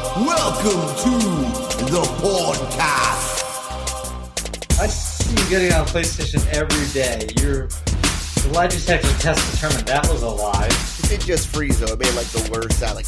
Welcome to the podcast. I see you getting on PlayStation every day. The lie detector test determined that was a lie. It did just freeze though. It made like the worst sound, like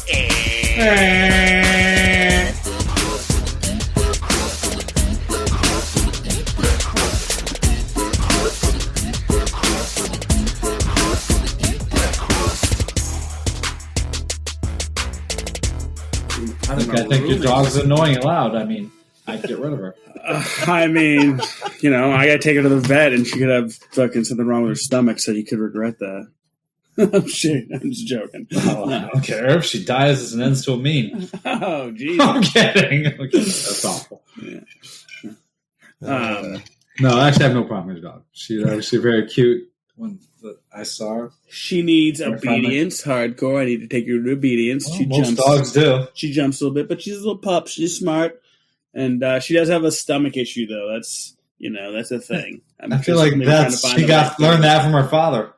I think your dog's annoying loud. I mean, I'd get rid of her. I mean, I gotta take her to the vet, and she could have fucking something wrong with her stomach, so you could regret that. I'm just joking. Oh, I don't care if she dies as an ends to a mean. Oh, geez. I'm kidding. Okay, that's awful. Yeah. No, actually, I have no problem with your dog. She's actually very cute. When I saw her, she needs obedience, hardcore. I need to take her to obedience. Well, most dogs do. She jumps a little bit, but she's a little pup. She's smart, and she does have a stomach issue, though. That's a thing. I feel like learned that from her father.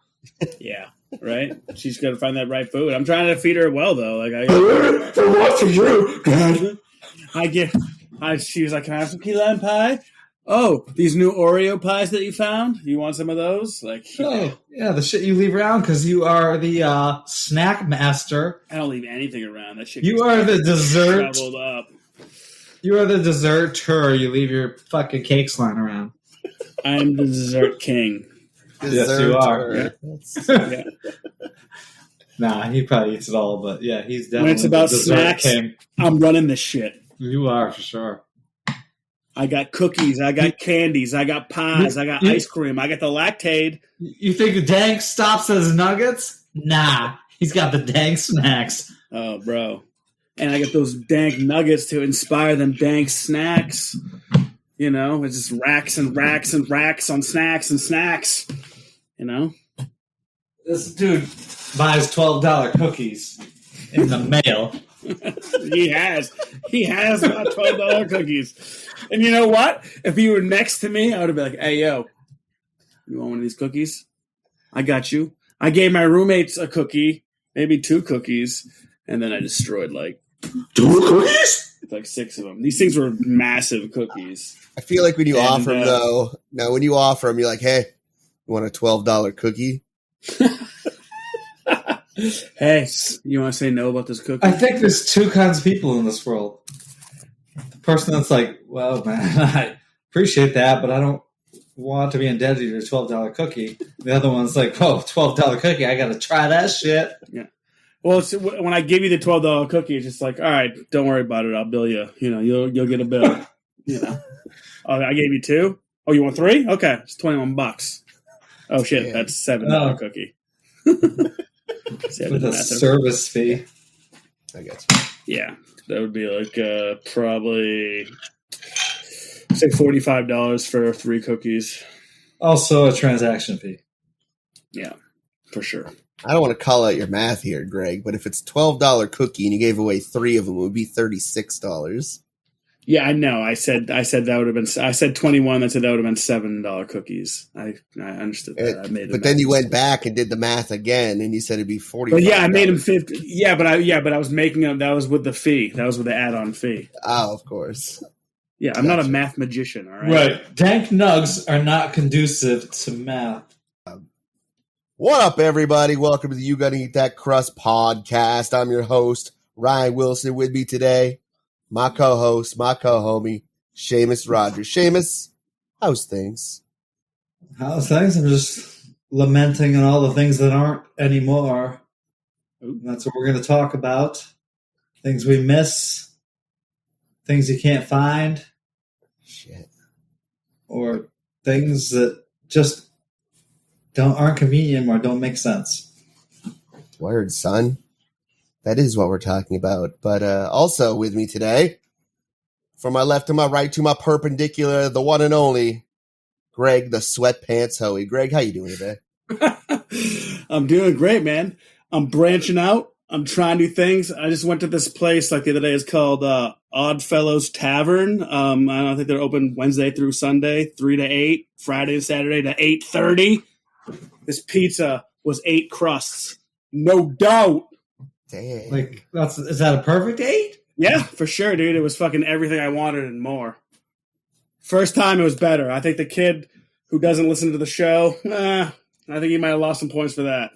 Yeah, right. She's got to find that right food. I'm trying to feed her well, though. Like she was like, "Can I have some key lime pie?" Oh, these new Oreo pies that you found? You want some of those? Yeah, the shit you leave around because you are the snack master. I don't leave anything around. That shit. You are the dessert. Shoveled up. You are the desserteur. You leave your fucking cakes lying around. I'm the dessert king. Yes, you are. Yeah. Nah, he probably eats it all, but yeah, he's definitely when it's about the dessert snacks, king. I'm running this shit. You are for sure. I got cookies, I got candies, I got pies, I got ice cream, I got the Lactaid. You think Dank stops at his nuggets? Nah, he's got the Dank snacks. Oh, bro. And I got those dank nuggets to inspire them dank snacks. It's just racks and racks and racks on snacks and snacks. This dude buys $12 cookies in the mail. He has about $12 cookies. And you know what? If you were next to me, I would have been like, "Hey, yo, you want one of these cookies? I got you." I gave my roommates a cookie, maybe 2 cookies, and then I destroyed 2 cookies? 6 of them. These things were massive cookies. I feel like when you offer them, though, now when you offer them, you're like, "Hey, you want a $12 cookie?" Hey, you want to say no about this cookie? I think there's 2 kinds of people in this world. The person that's like, "Well, man, I appreciate that, but I don't want to be indebted to your $12 cookie." The other one's like, "Oh, $12 cookie, I got to try that shit." Yeah. Well, when I give you the $12 cookie, it's just like, "All right, don't worry about it. I'll bill you. You'll get a bill." Oh, I gave you 2. Oh, you want 3? Okay, it's $21. Oh shit, yeah. That's $7 cookie. With a service fee. I guess. Yeah, that would be probably say $45 for 3 cookies. Also a transaction fee. Yeah, for sure. I don't want to call out your math here, Greg, but if it's $12 cookie and you gave away 3 of them, it would be $36. Yeah, I know. I said that would have been. I said 21. I said that would have been $7 cookies. I understood that. I made it. But then you went back and did the math again, and you said it'd be $45. But yeah, I made him 50. Yeah, but I was making them. That was with the fee. That was with the add-on fee. Oh, of course. Yeah, I'm not a math magician. All right. Right. Dank nugs are not conducive to math. What up, everybody? Welcome to the You Gotta Eat That Crust podcast. I'm your host, Ryan Wilson. With me today, my co-host, my co-homie, Seamus Rogers. Seamus, how's things? How's things? I'm just lamenting on all the things that aren't anymore. That's what we're going to talk about. Things we miss. Things you can't find. Shit. Or things that just aren't convenient or don't make sense. Word, son. That is what we're talking about. But also with me today, from my left to my right to my perpendicular, the one and only, Greg, the sweatpants hoey. Greg, how you doing today? I'm doing great, man. I'm branching out. I'm trying new things. I just went to this place the other day. It's called Oddfellows Tavern. I don't think they're open Wednesday through Sunday, 3 to 8, Friday and Saturday to 8:30. This pizza was 8 crusts. No doubt. Damn. Is that a perfect 8? Yeah, for sure, dude. It was fucking everything I wanted and more. First time, it was better. I think the kid who doesn't listen to the show, I think he might have lost some points for that.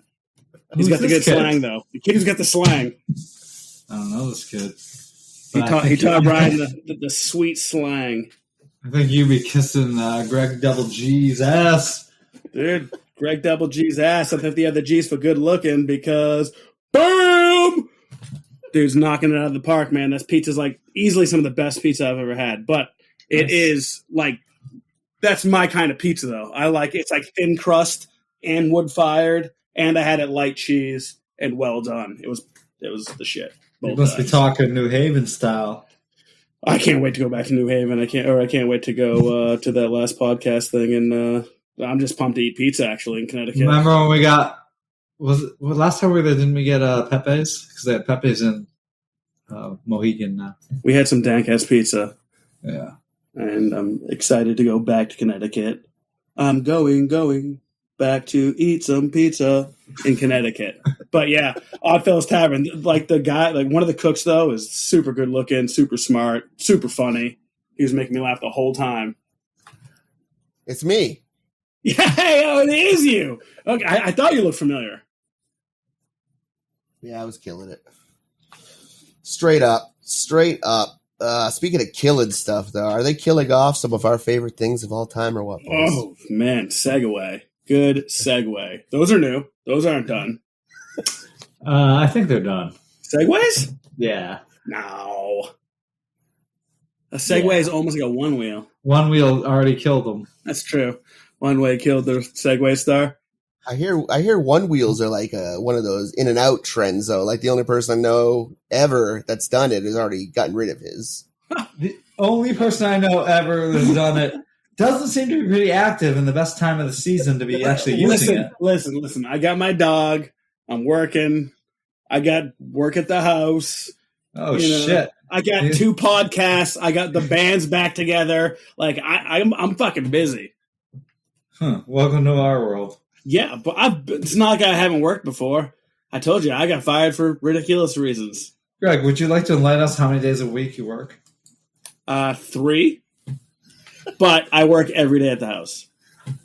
He's got the good slang, though. The kid who's got the slang. I don't know this kid. He taught Brian the sweet slang. I think you'd be kissing Greg Double G's ass. Dude, Greg Double G's ass. I think the other G's for good looking because, BAM! Dude's knocking it out of the park, man. This pizza's like easily some of the best pizza I've ever had. But it is like, that's my kind of pizza, though. I like it's like thin crust and wood fired, and I had it light cheese and well done. It was the shit. You must be talking New Haven style. I can't wait to go back to New Haven. I can't wait to go to that last podcast thing, and I'm just pumped to eat pizza actually in Connecticut. Remember when we got last time we were there? Didn't we get Pepe's? Because they had Pepe's in Mohegan now. We had some dank ass pizza. Yeah, and I'm excited to go back to Connecticut. I'm going back to eat some pizza in Connecticut. But yeah, Oddfellows Tavern. Like the guy, like one of the cooks though, is super good looking, super smart, super funny. He was making me laugh the whole time. It's me. Yeah, it is you. Okay, I thought you looked familiar. Yeah, I was killing it. Straight up. Speaking of killing stuff, though, are they killing off some of our favorite things of all time or what? Boys? Oh, man, segue. Good segue. Those are new. Those aren't done. I think they're done. Segways? Yeah. No. A Segway is almost like a one wheel. One wheel already killed them. That's true. One way killed the Segway star. I hear one wheels are like one of those in and out trends though. Like the only person I know ever that's done it has already gotten rid of his. The only person I know ever that's done it doesn't seem to be pretty active in the best time of the season to be actually using it. Listen. I got my dog. I'm working. I got work at the house. Oh, shit. I got 2 podcasts. I got the bands back together. Like I'm fucking busy. Welcome to our world. Yeah, but it's not like I haven't worked before. I told you, I got fired for ridiculous reasons. Greg, would you like to enlighten us how many days a week you work? 3. But I work every day at the house.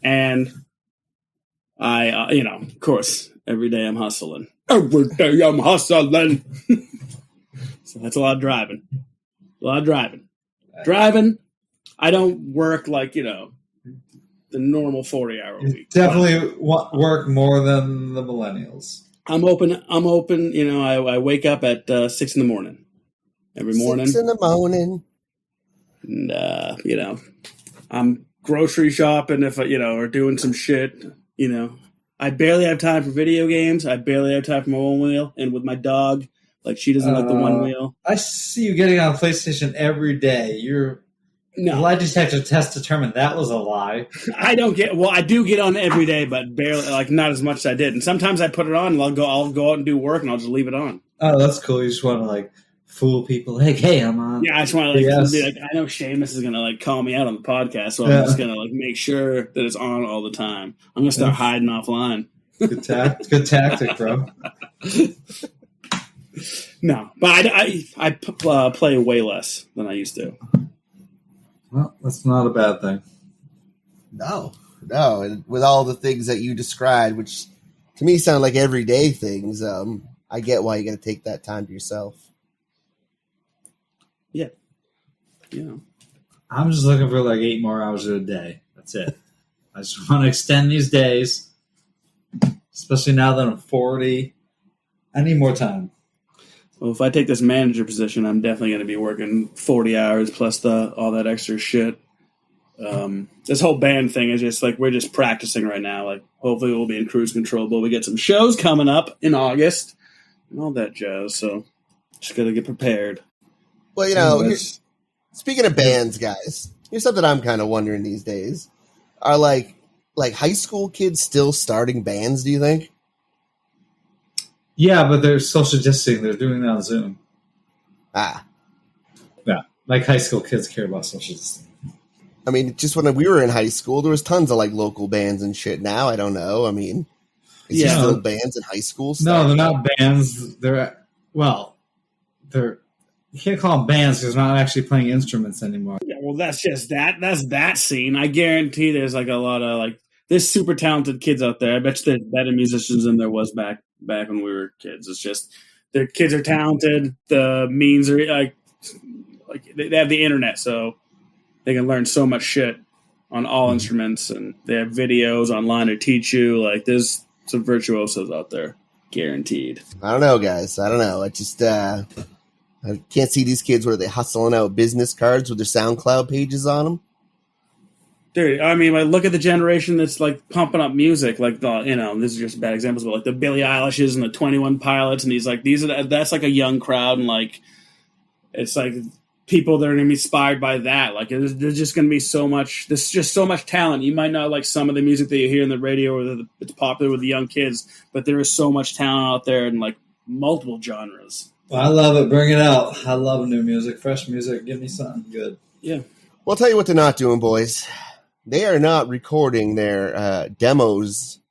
And I, of course, every day I'm hustling. Every day I'm hustling. So that's a lot of driving. Driving, I don't work like, the normal 40-hour week. Definitely work more than the millennials. I'm open. I wake up at 6 in the morning every morning. 6 in the morning. And, I'm grocery shopping or doing some shit, I barely have time for video games. I barely have time for my one wheel. And with my dog, like she doesn't like the one wheel. I see you getting on PlayStation every day. The lie detector test determined that was a lie. I do get on every day, but barely, like not as much as I did. And sometimes I put it on and I'll go out and do work and I'll just leave it on. Oh, that's cool. You just want to fool people. Like, hey, I'm on. Yeah, I just want to be like, I know Seamus is gonna call me out on the podcast, so I'm just gonna make sure that it's on all the time. I'm gonna start hiding offline. Good tactic, bro. No, but I play way less than I used to. Well, that's not a bad thing. No. And with all the things that you described, which to me sound like everyday things, I get why you got to take that time to yourself. Yeah. I'm just looking for 8 more hours a day. That's it. I just want to extend these days, especially now that I'm 40. I need more time. Well, if I take this manager position, I'm definitely going to be working 40 hours plus all that extra shit. This whole band thing is just we're just practicing right now. Hopefully we'll be in cruise control, but we get some shows coming up in August and all that jazz. So just got to get prepared. Well, speaking of bands, guys, here's something I'm kind of wondering these days. Are like high school kids still starting bands, do you think? Yeah, but they're social distancing. They're doing it on Zoom. Yeah, high school kids care about social distancing. I mean, just when we were in high school, there was tons of local bands and shit. Now, I don't know. I mean, is there still bands in high school? No, they're not bands. They're You can't call them bands because they're not actually playing instruments anymore. Yeah, well, that's just that. That's that scene. I guarantee there's like a lot of like there's super talented kids out there. I bet you there's better musicians than there was back when we were kids. It's just their kids are talented. The means are like they have the internet, so they can learn so much shit on all instruments, and they have videos online to teach you. Like there's some virtuosos out there, guaranteed. I don't know, guys. I don't know. I just I can't see these kids where they hustling out business cards with their SoundCloud pages on them. Dude, I mean, like, look at the generation that's like pumping up music, like the this is just bad examples, but like the Billie Eilishes and the 21 Pilots, and he's like that's like a young crowd, and like it's like people that are going to be inspired by that. Like there's just going to be so much. There's just so much talent. You might not like some of the music that you hear in the radio or that it's popular with the young kids, but there is so much talent out there in like multiple genres. Well, I love it. Bring it out. I love new music, fresh music. Give me something good. Yeah. Well, I'll tell you what they're not doing, boys. They are not recording their demos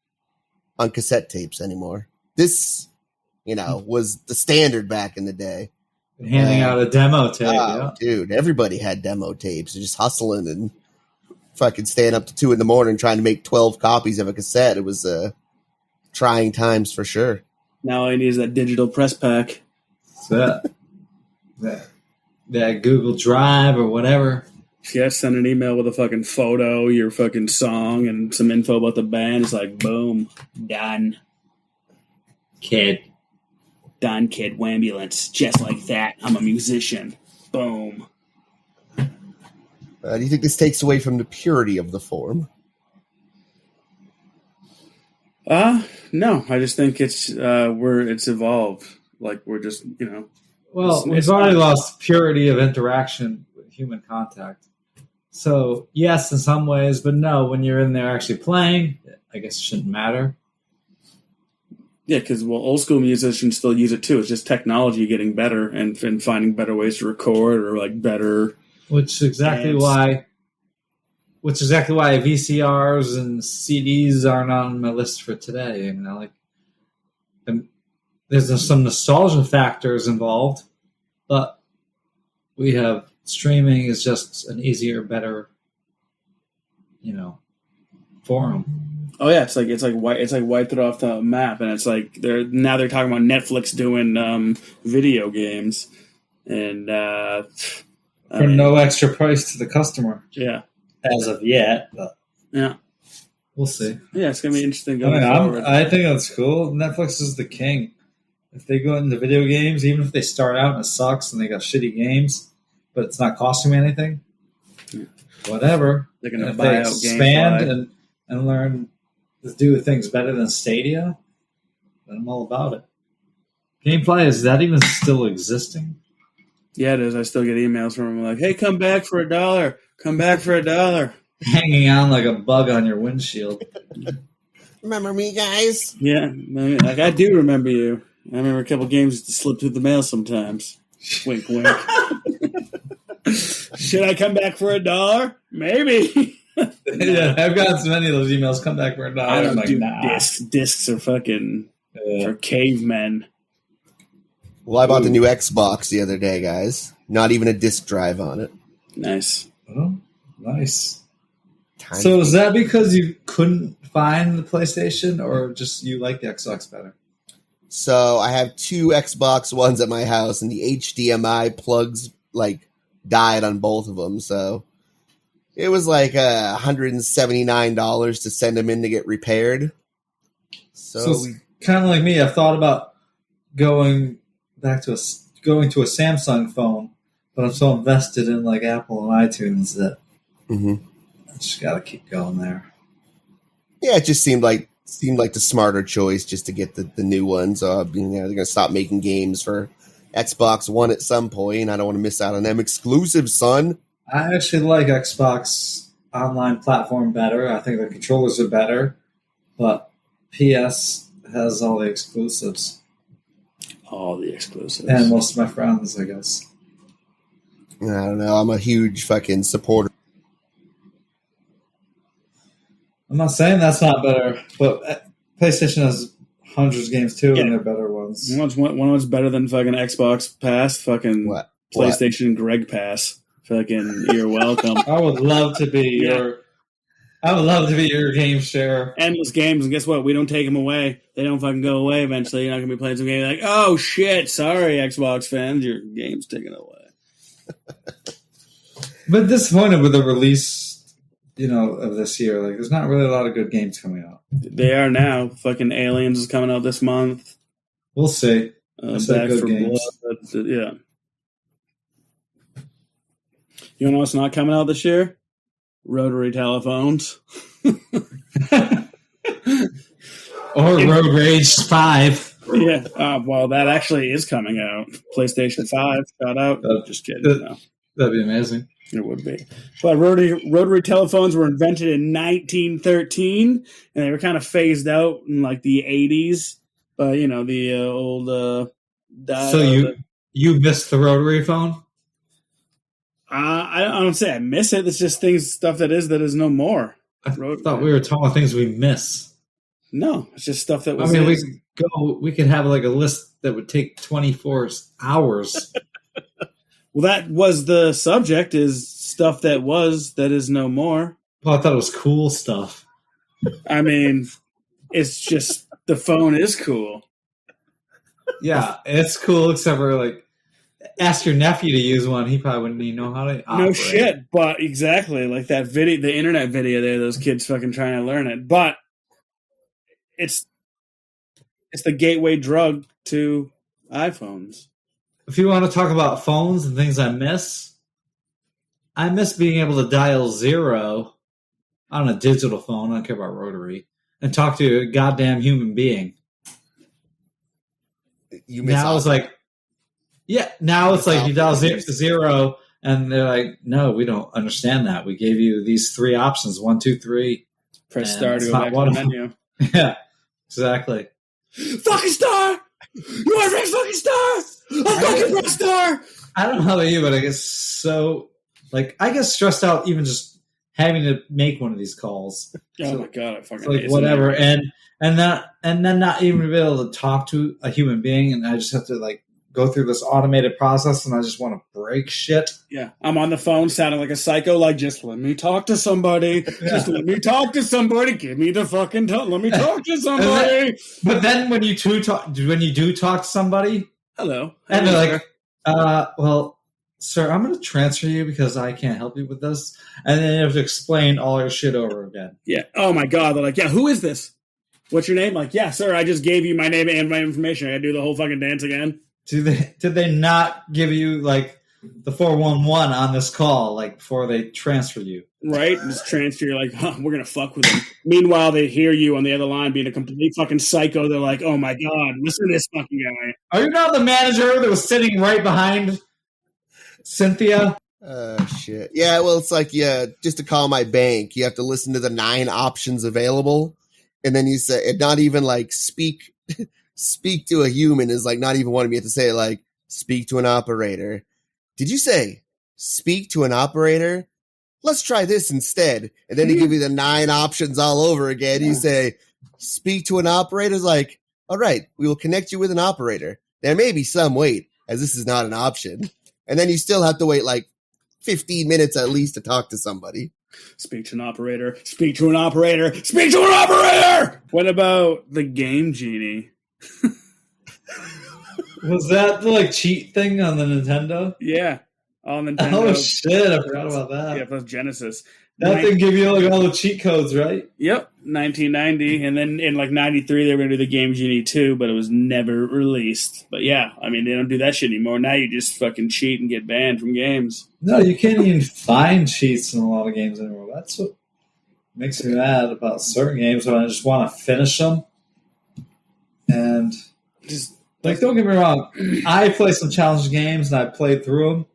on cassette tapes anymore. This, was the standard back in the day. Handing out a demo tape. Yeah. Dude, everybody had demo tapes. They're just hustling and fucking staying up to 2 a.m. trying to make 12 copies of a cassette. It was trying times for sure. Now all I need is that digital press pack. That Google Drive or whatever. Yeah, send an email with a fucking photo, your fucking song, and some info about the band. It's like, boom, done. Kid. Done, kid. Wambulance. Just like that. I'm a musician. Boom. Do you think this takes away from the purity of the form? No. I just think it's evolved. Like we're just, Well, we've already lost purity of interaction with human contact. So, yes, in some ways, but no, when you're in there actually playing, I guess it shouldn't matter. Yeah, because, old school musicians still use it too. It's just technology getting better and finding better ways to record or like better. Which is exactly why VCRs and CDs aren't on my list for today. There's some nostalgia factors involved, but we have streaming is just an easier, better, forum. Oh yeah, it's like wiped it off the map, and it's like they're talking about Netflix doing video games, and for no extra price to the customer. Yeah, as of yet, but yeah, we'll see. Yeah, it's gonna be interesting going forward. I think that's cool. Netflix is the king. If they go into video games, even if they start out and it sucks and they got shitty games, but it's not costing me anything, whatever. They're going to if buy they out expand and learn to do things better than Stadia, then I'm all about it. Gameplay, is that even still existing? Yeah, it is. I still get emails from them like, hey, come back for $1. Come back for $1. Hanging on like a bug on your windshield. Remember me, guys? Yeah, like I do remember you. I remember a couple games that slip through the mail sometimes. Wink, wink. Should I come back for $1? Maybe. Yeah, I've gotten so many of those emails. Come back for $1. I don't do nah. discs. Discs are fucking for cavemen. Well, I bought the new Xbox the other day, guys. Not even a disc drive on it. Nice. Oh, nice. So is that because you couldn't find the PlayStation, or just you like the Xbox better? So I have 2 Xbox Ones at my house, and the HDMI plugs died on both of them. So it was like $179 to send them in to get repaired. So it's kind of like me. I've thought about going to a Samsung phone, but I'm so invested in Apple and iTunes that I just got to keep going there. Yeah, it just seemed like the smarter choice just to get the new ones. They're going to stop making games for Xbox One at some point. I don't want to miss out on them exclusives, son. I actually like Xbox online platform better. I think the controllers are better, but PS has all the exclusives. All the exclusives. And most of my friends, I guess. I don't know. I'm a huge fucking supporter. I'm not saying that's not better, but PlayStation has hundreds of games too, and they're better ones. One of them's better than fucking Xbox Pass. Fucking what? PlayStation Greg Pass. Fucking, you're welcome. I would love to be your game share. Endless games, and guess what? We don't take them away. They don't fucking go away eventually. You're not going to be playing some game like, oh shit, sorry, Xbox fans, your game's taken away. But disappointed with the release, of this year. Like, there's not really a lot of good games coming out. They are now. Fucking Aliens is coming out this month. We'll see. Back for Blood. Yeah. You know what's not coming out this year? Rotary telephones. Or Road Rage 5. Yeah. Well, that actually is coming out. PlayStation 5 got out. Just kidding. No. That'd be amazing. It would be. But rotary telephones were invented in 1913, and they were kind of phased out in like the 80s. But, the old... so you missed the rotary phone? I don't say I miss it. It's just stuff that is no more. I thought we were talking about things we miss. No, it's just stuff that was. I mean, we could have like a list that would take 24 hours. Well, that was the subject: is stuff that is no more. Well, I thought it was cool stuff. I mean, it's just the phone is cool. Yeah, it's cool, except for like. Ask your nephew to use one. He probably wouldn't even know how to operate. No shit, but exactly like that video, the internet video there, those kids fucking trying to learn it. But it's the gateway drug to iPhones. If you want to talk about phones and things I miss being able to dial 0 on a digital phone. I don't care about rotary and talk to a goddamn human being. You miss now it's like. Yeah, now it's like you dial 0, and they're like, "No, we don't understand that. We gave you these 3 options: 1, 2, 3. Press star to go back to the menu." Yeah, exactly. Fucking star! You want to press fucking star? I'm fucking press star! I don't know about you, but I get stressed out even just having to make one of these calls. Oh my god, I fucking hate whatever, and then not even be able to talk to a human being, and I just have to go through this automated process, and I just want to break shit. Yeah, I'm on the phone sounding like a psycho, like, just let me talk to somebody. Yeah. Just let me talk to somebody. Give me the fucking let me talk to somebody. But then when you do talk to somebody, hello, and they're like, well, sir, I'm going to transfer you because I can't help you with this. And then you have to explain all your shit over again. Yeah. Oh my God. They're like, yeah, who is this? What's your name? Like, yeah, sir, I just gave you my name and my information. I got to do the whole fucking dance again. Did they not give you the 411 on this call before they transfer you? Right, just transfer. You're like, we're gonna fuck with them. Meanwhile, they hear you on the other line being a complete fucking psycho. They're like, oh my god, listen to this fucking guy. Are you not the manager that was sitting right behind Cynthia? Shit. Yeah, well, it's like, just to call my bank, you have to listen to the 9 options available, and then you say, and not even speak. Speak to a human is not even wanting me to say speak to an operator. Did you say speak to an operator? Let's try this instead. And then he give you the 9 options all over again. You say speak to an operator. Is like, all right, we will connect you with an operator. There may be some wait, as this is not an option. And then you still have to wait 15 minutes at least to talk to somebody. Speak to an operator. Speak to an operator. Speak to an operator. What about the game genie? Was that the cheat thing on the Nintendo? Yeah, on Nintendo. Oh shit, I forgot about that. Yeah, it was Genesis. That thing give you all the cheat codes, right? Yep, 1990, and then in 93 they were going to do the Game Genie 2, but it was never released. But yeah, I mean they don't do that shit anymore. Now you just fucking cheat and get banned from games. No, you can't even find cheats in a lot of games anymore. That's what makes me mad about certain games when I just want to finish them. And just don't get me wrong, I play some challenge games and I played through them.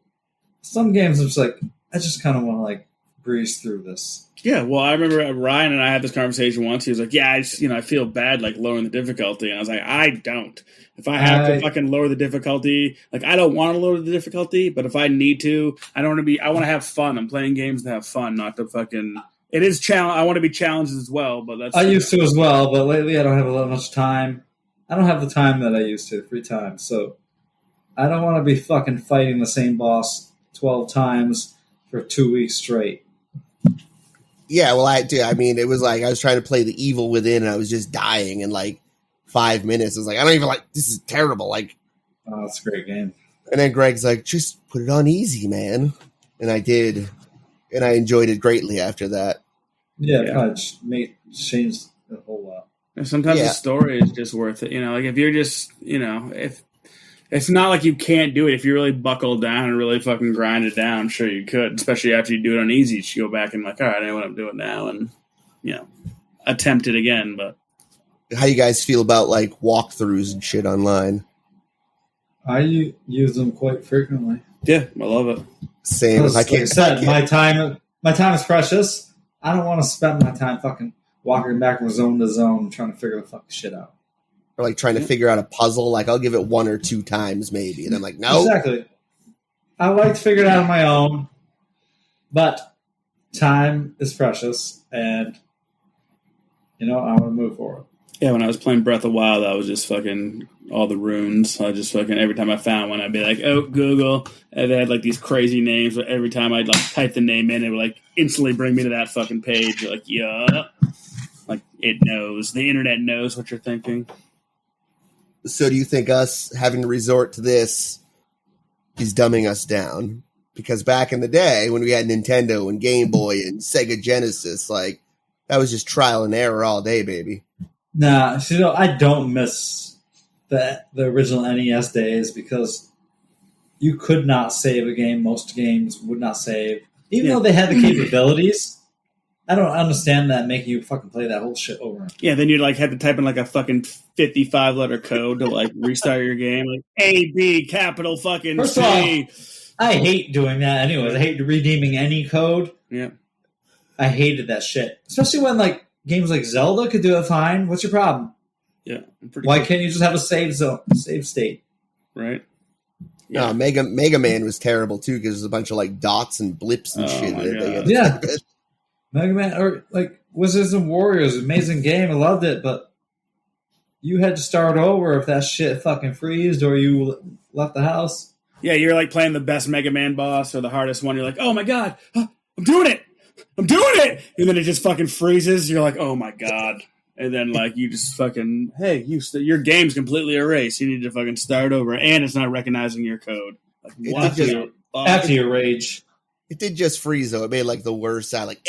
Some games I'm just I just kind of want to breeze through this. Yeah, well, I remember Ryan and I had this conversation once. He was like, "Yeah, I feel bad lowering the difficulty," and I was like, "I don't. If I have to fucking lower the difficulty, I don't want to lower the difficulty, but if I need to, I don't want to be. I want to have fun. I'm playing games to have fun, not to fucking." It is challenge. I want to be challenged as well, but that's. I used to as well, but lately I don't have much time. I don't have the time that I used to, free time. So I don't want to be fucking fighting the same boss 12 times for 2 weeks straight. Yeah, well, I do. I mean, it was like I was trying to play the evil within, and I was just dying in like 5 minutes. I was like, I don't even like this. Is terrible. Like, oh, it's a great game. And then Greg's like, just put it on easy, man. And I did, and I enjoyed it greatly after that. Yeah. It changed a whole lot. And sometimes the story is just worth it. Like if you're just, if it's not like you can't do it. If you really buckle down and really fucking grind it down, sure you could. Especially after you do it on easy, you go back and like, all right, I know what I'm doing now, and attempt it again. But how you guys feel about like walkthroughs and shit online? I use them quite frequently. Yeah, I love it. Same. If I can't, said, my time is precious. I don't want to spend my time fucking walking back from zone to zone trying to figure the fucking shit out. Or like trying to figure out a puzzle. Like I'll give it 1 or 2 times maybe, and I'm like, no. Exactly. I like to figure it out on my own, but time is precious, and I want to move forward. Yeah, when I was playing Breath of the Wild, I was just fucking all the runes. I just fucking every time I found one, I'd be like, "Oh, Google," and they had like these crazy names. But every time I'd like type the name in, it would like instantly bring me to that fucking page. Like, yeah, like it knows. The internet knows what you're thinking. So, do you think us having to resort to this is dumbing us down? Because back in the day when we had Nintendo and Game Boy and Sega Genesis, like that was just trial and error all day, baby. Nah, I don't miss the original NES days because you could not save a game. Most games would not save. Even though they had the capabilities, I don't understand that making you fucking play that whole shit over. Yeah, then you'd like have to type in like a fucking 55-letter code to like restart your game. Like A, B, capital fucking First C. of all, I hate doing that anyways. I hate redeeming any code. Yeah. I hated that shit. Especially when like games like Zelda could do it fine. What's your problem? Yeah. Why can't you just have a save state? Right. Yeah. No, Mega Man was terrible too because there's a bunch of like dots and blips and shit. Yeah. Mega Man or like Wizards and Warriors, amazing game. I loved it, but you had to start over if that shit fucking freezed or you left the house. Yeah, you're like playing the best Mega Man boss or the hardest one. You're like, oh my god, I'm doing it. And then it just fucking freezes. You're like, oh my god. And then like you just fucking, hey, your game's completely erased. You need to fucking start over, and it's not recognizing your code. Like, after your rage. It did just freeze though. It made like the worst sound, like.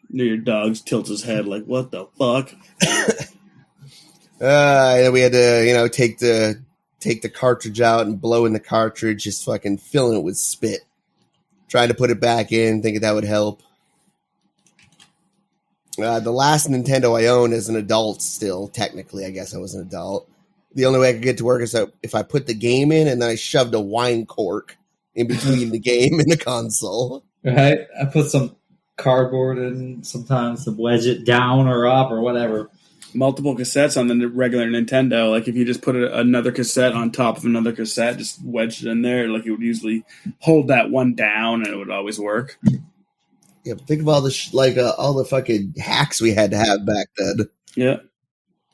Your dog tilts his head like, what the fuck? And we had to, take the cartridge out and blow in the cartridge, just fucking filling it with spit. Trying to put it back in, thinking that would help. The last Nintendo I owned as an adult still, technically, I guess I was an adult. The only way I could get to work is if I put the game in and then I shoved a wine cork in between the game and the console. Right? I put some cardboard in sometimes to wedge it down or up or whatever. Multiple cassettes on the regular Nintendo. Like if you just put another cassette on top of another cassette, just wedged it in there, like it would usually hold that one down and it would always work. Yeah, but think of all the all the fucking hacks we had to have back then. Yeah.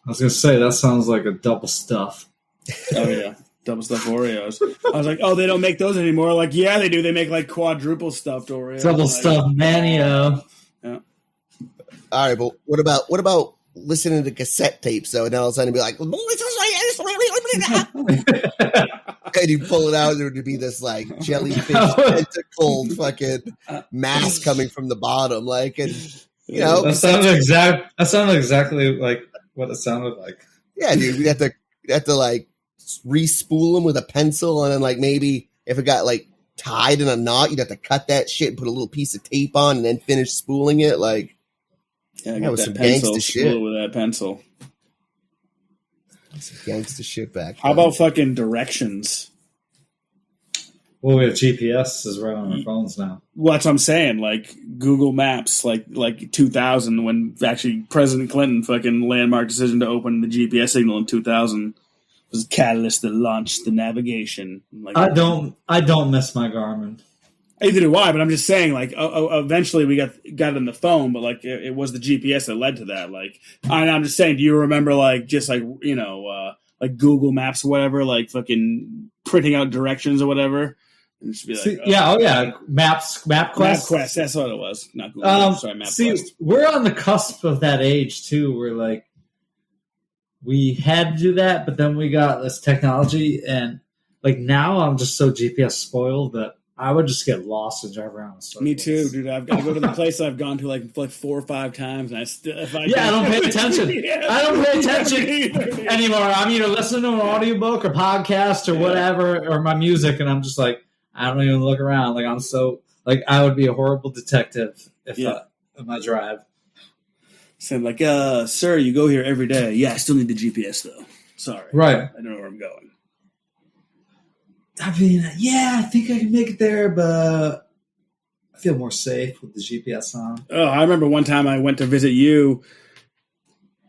I was going to say, that sounds like a double stuff. Oh, yeah. Double stuffed Oreos. I was like, oh, they don't make those anymore. Like, yeah, they do. They make like quadruple stuffed Oreos. Double stuffed Mania. Yeah. All right, but what about listening to cassette tapes, though? And all of a sudden be like, and you pull it out, and there would be this like jellyfish tentacled fucking mass coming from the bottom. Like, and that sounded exactly like what it sounded like. Yeah, dude, we have to like re-spool them with a pencil, and then like maybe if it got like tied in a knot, you'd have to cut that shit and put a little piece of tape on, and then finish spooling it. Like, yeah, that was some gangsta shit with that pencil. Some gangsta shit back. How about fucking directions? Well, we have GPS is right on our phones now. Well, that's what I'm saying. Like Google Maps, like 2000, when actually President Clinton fucking landmark decision to open the GPS signal in 2000 was the catalyst that launched the navigation. Like, I don't miss my Garmin. Either do I, but I'm just saying, like, eventually we got it in the phone, but like it was the GPS that led to that. Like, and I'm just saying, do you remember like just like like Google Maps or whatever, like fucking printing out directions or whatever. And just be like, MapQuest. MapQuest, that's what it was. Not Google Maps, sorry, MapQuest. We're on the cusp of that age too, where like we had to do that, but then we got this technology, and like now I'm just so GPS spoiled that I would just get lost and drive around. Me too, dude. I've got to go to the place I've gone to like 4 or 5 times, and I still I don't pay attention. I don't pay attention anymore. I'm either listening to an audiobook or podcast or whatever, or my music, and I'm just like, I don't even look around. Like I'm so like I would be a horrible detective if I drive. Saying like, sir, you go here every day. Yeah, I still need the GPS though. Sorry, right? I don't know where I'm going. I mean, I think I can make it there, but I feel more safe with the GPS on. Oh, I remember one time I went to visit you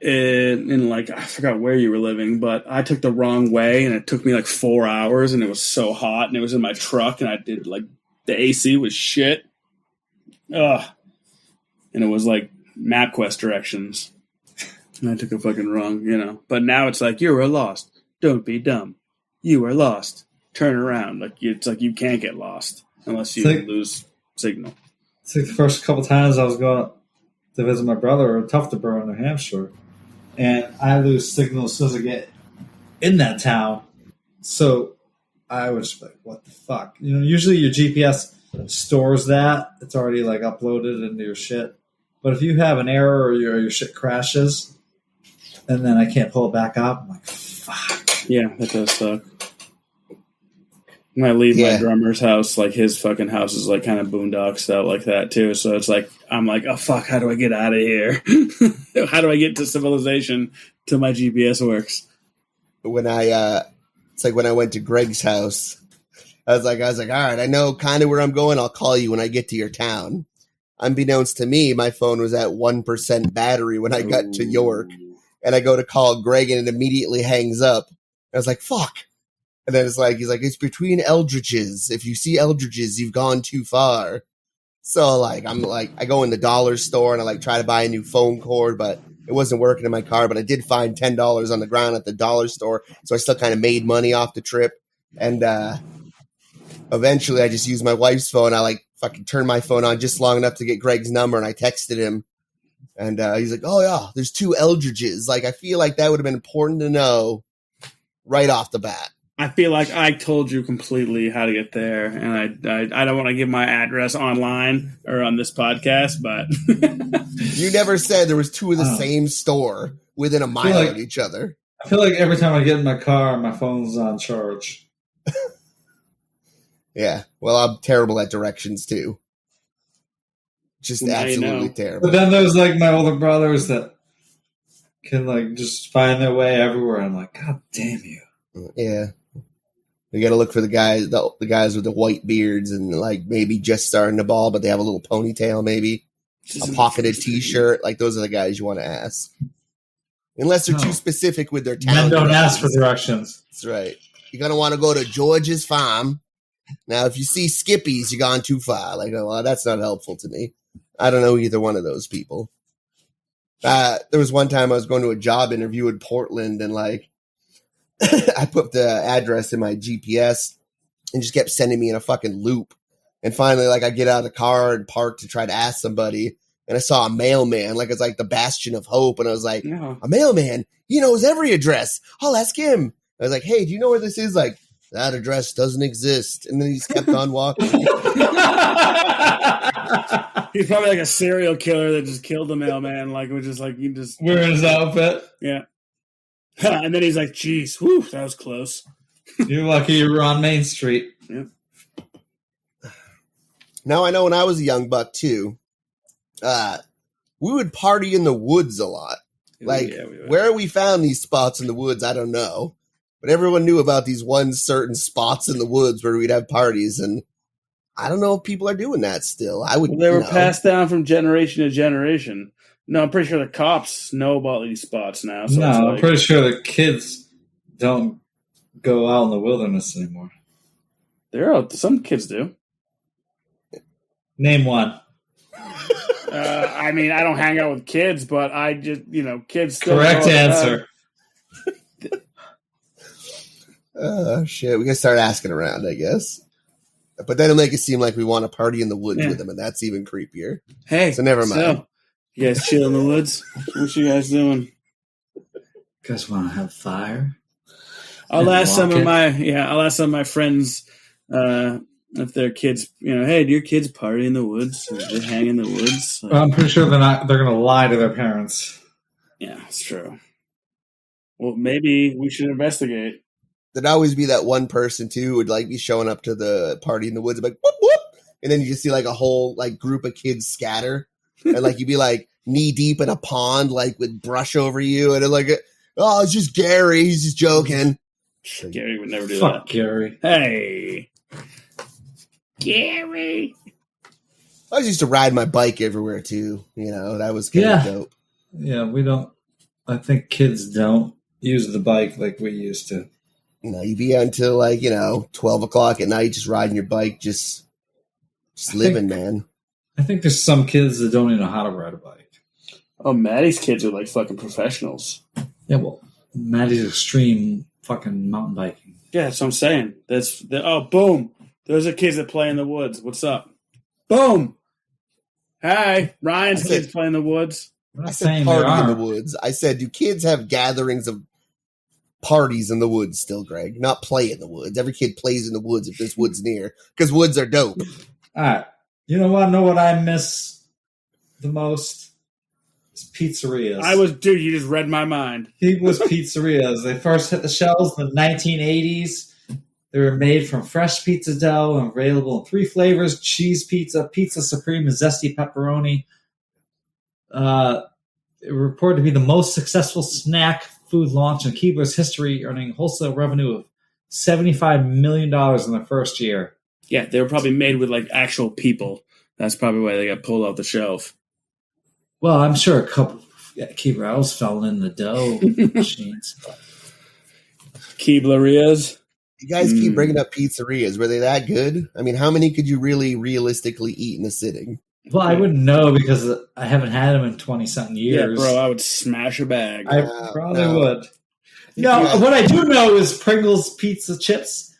in like, I forgot where you were living, but I took the wrong way, and it took me like 4 hours, and it was so hot, and it was in my truck, and I did like, the AC was shit. Ugh. And it was like MapQuest directions. And I took a fucking wrong, But now it's like, you are lost. Don't be dumb. You are lost. Turn around. Like it's like you can't get lost unless you lose signal. It's like the first couple times I was going to visit my brother in Tuftonboro, New Hampshire, and I lose signal as soon as I get in that town. So I was just like, what the fuck? Usually your GPS stores that. It's already like uploaded into your shit. But if you have an error or your shit crashes and then I can't pull it back up, I'm like, fuck. Yeah, that does suck. When I leave my drummer's house, like his fucking house is like kind of boondocks out like that too. So it's like, I'm like, oh fuck, how do I get out of here? How do I get to civilization till my GPS works? When it's like when I went to Greg's house, I was like, all right, I know kind of where I'm going. I'll call you when I get to your town. Unbeknownst to me, my phone was at 1% battery when I got to York, and I go to call Greg and it immediately hangs up. I was like, fuck. And then he's like, it's between Eldridges. If you see Eldridges, you've gone too far. So like, I go in the dollar store and I like try to buy a new phone cord, but it wasn't working in my car. But I did find $10 on the ground at the dollar store. So I still kind of made money off the trip. And, eventually I just used my wife's phone. I like fucking turned my phone on just long enough to get Greg's number, and I texted him. And, he's like, oh yeah, there's 2 Eldridges. Like, I feel like that would have been important to know right off the bat. I feel like I told you completely how to get there, and I don't want to give my address online or on this podcast, but you never said there was 2 of the same store within a mile of each other. I feel like every time I get in my car, my phone's on charge. Yeah, well, I'm terrible at directions too. Just absolutely terrible. But then there's like my older brothers that can like just find their way everywhere. I'm like, God damn you! Yeah. We got to look for the guys with the white beards and like maybe just starting to ball, but they have a little ponytail, maybe a pocketed T-shirt. Like those are the guys you want to ask, unless they're too specific with their town. Men don't ask for directions. That's right. You're gonna want to go to George's farm. Now, if you see Skippy's, you've gone too far. Like, well, that's not helpful to me. I don't know either one of those people. There was one time I was going to a job interview in Portland, and like. I put the address in my GPS and just kept sending me in a fucking loop. And finally, like, I get out of the car and park to try to ask somebody. And I saw a mailman, like it's like the bastion of hope. And I was like, a mailman, he knows every address. I'll ask him. I was like, hey, do you know where this is? Like, that address doesn't exist. And then he just kept on walking. He's probably like a serial killer that just killed the mailman. Like, we're just like, you just wearing his outfit. Yeah. And then he's like, geez, whew, that was close. You're lucky you were on Main Street. Yeah. Now I know when I was a young buck too, we would party in the woods a lot. Like where we found these spots in the woods, I don't know. But everyone knew about these one certain spots in the woods where we'd have parties, and I don't know if people are doing that still. They were passed down from generation to generation. No, I'm pretty sure the cops know about these spots now. So I'm pretty sure the kids don't go out in the wilderness anymore. They're out. Some kids do. Name one. I mean, I don't hang out with kids, but I just, kids still. Correct answer. Oh, shit. We gotta start asking around, I guess. But then it'll make it seem like we want to party in the woods with them, and that's even creepier. Hey, so never mind. So, you guys chill in the woods? What you guys doing? Guys want to have fire? I'll ask some of my friends if their kids, hey, do your kids party in the woods? Or do they hang in the woods? Well, I'm pretty sure they're going to lie to their parents. Yeah, it's true. Well, maybe we should investigate. There'd always be that one person too who would like be showing up to the party in the woods, like whoop whoop, and then you just see like a whole like group of kids scatter, and like you'd be like knee deep in a pond, like with brush over you, and like, oh, it's just Gary, he's just joking. Gary would never do Fuck that. Gary. Hey, Gary. I used to ride my bike everywhere too. That was kind of dope. Yeah, we don't. I think kids don't use the bike like we used to. You'd be out until 12 o'clock at night, just riding your bike, just living, man. I think there's some kids that don't even know how to ride a bike. Oh, Maddie's kids are like fucking professionals. Yeah, well, Maddie's extreme fucking mountain biking. Yeah, that's what I'm saying. Boom. Those are kids that play in the woods. What's up? Boom. Hi, Ryan's kids play in the woods. I said party in the woods. I said, do kids have gatherings of parties in the woods still, Greg? Not play in the woods. Every kid plays in the woods if there's woods near, because woods are dope. All right. You know what I miss the most? It's pizzerias. Dude, you just read my mind. It was pizzerias. They first hit the shelves in the 1980s. They were made from fresh pizza dough and available in 3 flavors: cheese pizza, pizza supreme, and zesty pepperoni. It reported to be the most successful snack food launch in Keebler's history, earning wholesale revenue of $75 million in their first year. Yeah, they were probably made with like actual people. That's probably why they got pulled off the shelf. Well, I'm sure a couple Keebler owls fell in the dough machines. Keeblerias. You guys keep bringing up pizzerias. Were they that good? I mean, how many could you really realistically eat in a sitting? Well, I wouldn't know because I haven't had them in 20-something years. Yeah, bro, I would smash a bag. I probably would. No, what I do know is Pringles pizza chips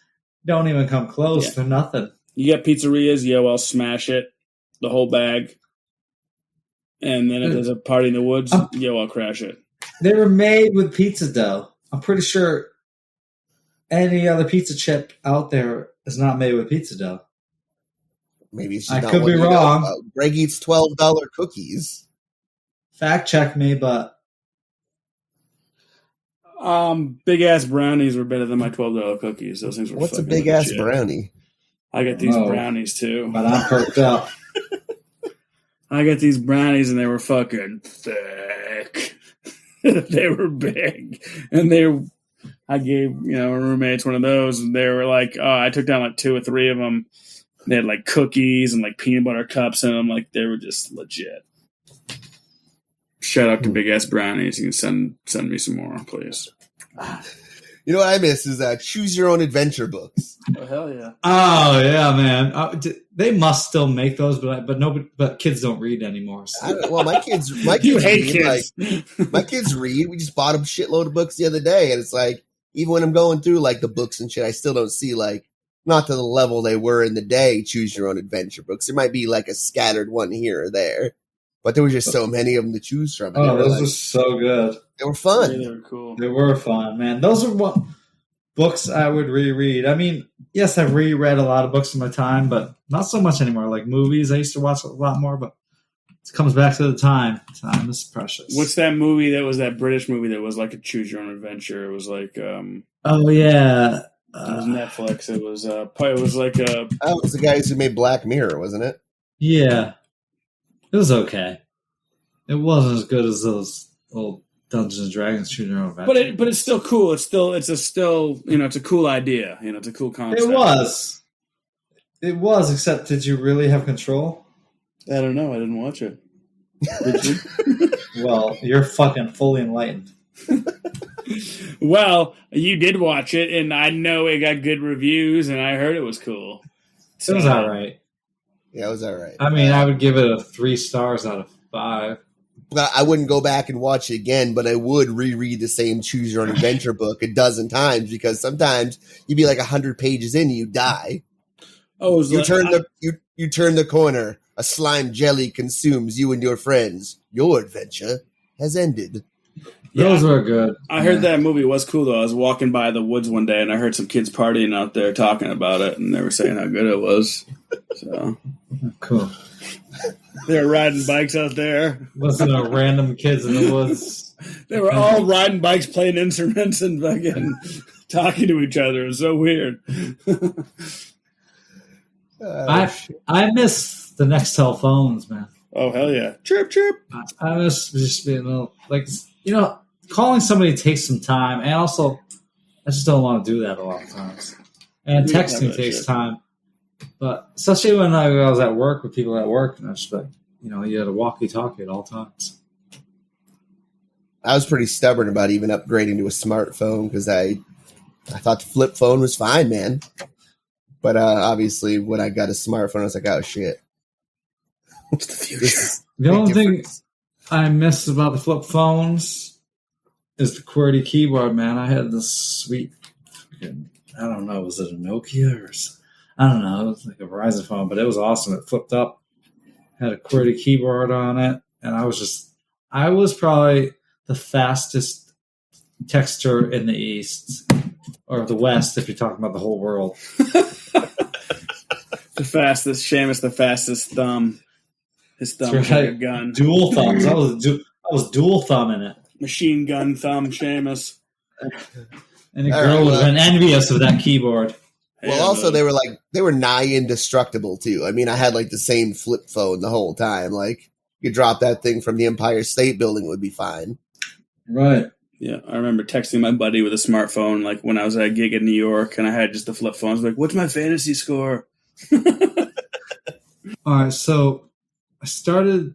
don't even come close to nothing. You get pizzerias, I'll smash it, the whole bag. And then if there's a party in the woods, I'll crash it. They were made with pizza dough. I'm pretty sure any other pizza chip out there is not made with pizza dough. Maybe it's just I not could what be you know wrong. about. Greg eats $12 cookies. Fact check me, but big ass brownies were better than my $12 cookies. Those things were. What's a big ass brownie? I got these brownies too. But I'm perked up. I got these brownies and they were fucking thick. They were big, and I gave roommates one of those, and they were like, I took down like 2 or 3 of them. They had like cookies and like peanut butter cups in them. Like they were just legit. Shout out to Big Ass Brownies. You can send me some more, please. You know what I miss is choose your own adventure books. Oh hell yeah! Oh yeah, man. They must still make those, but kids don't read anymore. So. My kids You hate read. kids. My kids read. We just bought them a shitload of books the other day, and it's like even when I'm going through like the books and shit, I still don't see like. Not to the level they were in the day, choose your own adventure books. There might be like a scattered one here or there, but there were just so many of them to choose from. Oh, those were so good. They were fun. Yeah, they were cool. They were fun, man. Those are what books I would reread. I mean, yes, I've reread a lot of books in my time, but not so much anymore. Like movies, I used to watch a lot more, but it comes back to the time. Time is precious. What's that movie that was that British movie that was like a choose your own adventure? It was like oh yeah. It was Netflix. It was like a. Oh, it was the guys who made Black Mirror, wasn't it? Yeah, it was okay. It wasn't as good as those old Dungeons and Dragons choose your own adventure. But it's still cool. It's a cool idea. It's a cool concept. It was. Except, did you really have control? I don't know. I didn't watch it. Did you? Well, you're fucking fully enlightened. Well, you did watch it, and I know it got good reviews, and I heard it was cool. So, it was all right. Yeah, it was all right. I mean, I would give it a 3 stars out of 5. But I wouldn't go back and watch it again, but I would reread the same Choose Your Own Adventure book a dozen times because sometimes you'd be like 100 pages in and you die. Oh, You turn the corner. A slime jelly consumes you and your friends. Your adventure has ended. Those were good. I heard that movie was cool, though. I was walking by the woods one day, and I heard some kids partying out there talking about it, and they were saying how good it was. So Cool. they were riding bikes out there. Wasn't a random kids in the woods. They were all riding bikes, playing instruments, and fucking talking to each other. It was so weird. I miss the Nextel phones, man. Oh, hell yeah. Chirp, chirp. I miss just being like, calling somebody takes some time, and also I just don't want to do that a lot of times. And texting takes time, but especially when I was at work with people at work, and I was just like, you had a walkie-talkie at all times. I was pretty stubborn about even upgrading to a smartphone because I thought the flip phone was fine, man. But obviously, when I got a smartphone, I was like, oh, shit. It's the future. The only thing I miss about the flip phones is the QWERTY keyboard, man. I had this sweet, I don't know, was it a Nokia or I don't know. It was like a Verizon phone, but it was awesome. It flipped up, had a QWERTY keyboard on it, and I was probably the fastest texter in the East, or the West, if you're talking about the whole world. The fastest, Seamus, the fastest thumb. His thumb was like a gun. Dual thumbs. I was dual thumbing it. Machine gun thumb, Seamus. And a girl would have been envious of that keyboard. Well, also they were nigh indestructible too. I mean, I had like the same flip phone the whole time. Like you could drop that thing from the Empire State Building, it would be fine. Right. Yeah, I remember texting my buddy with a smartphone, like when I was at a gig in New York, and I had just the flip phone. I was like, "What's my fantasy score?" All right, so I started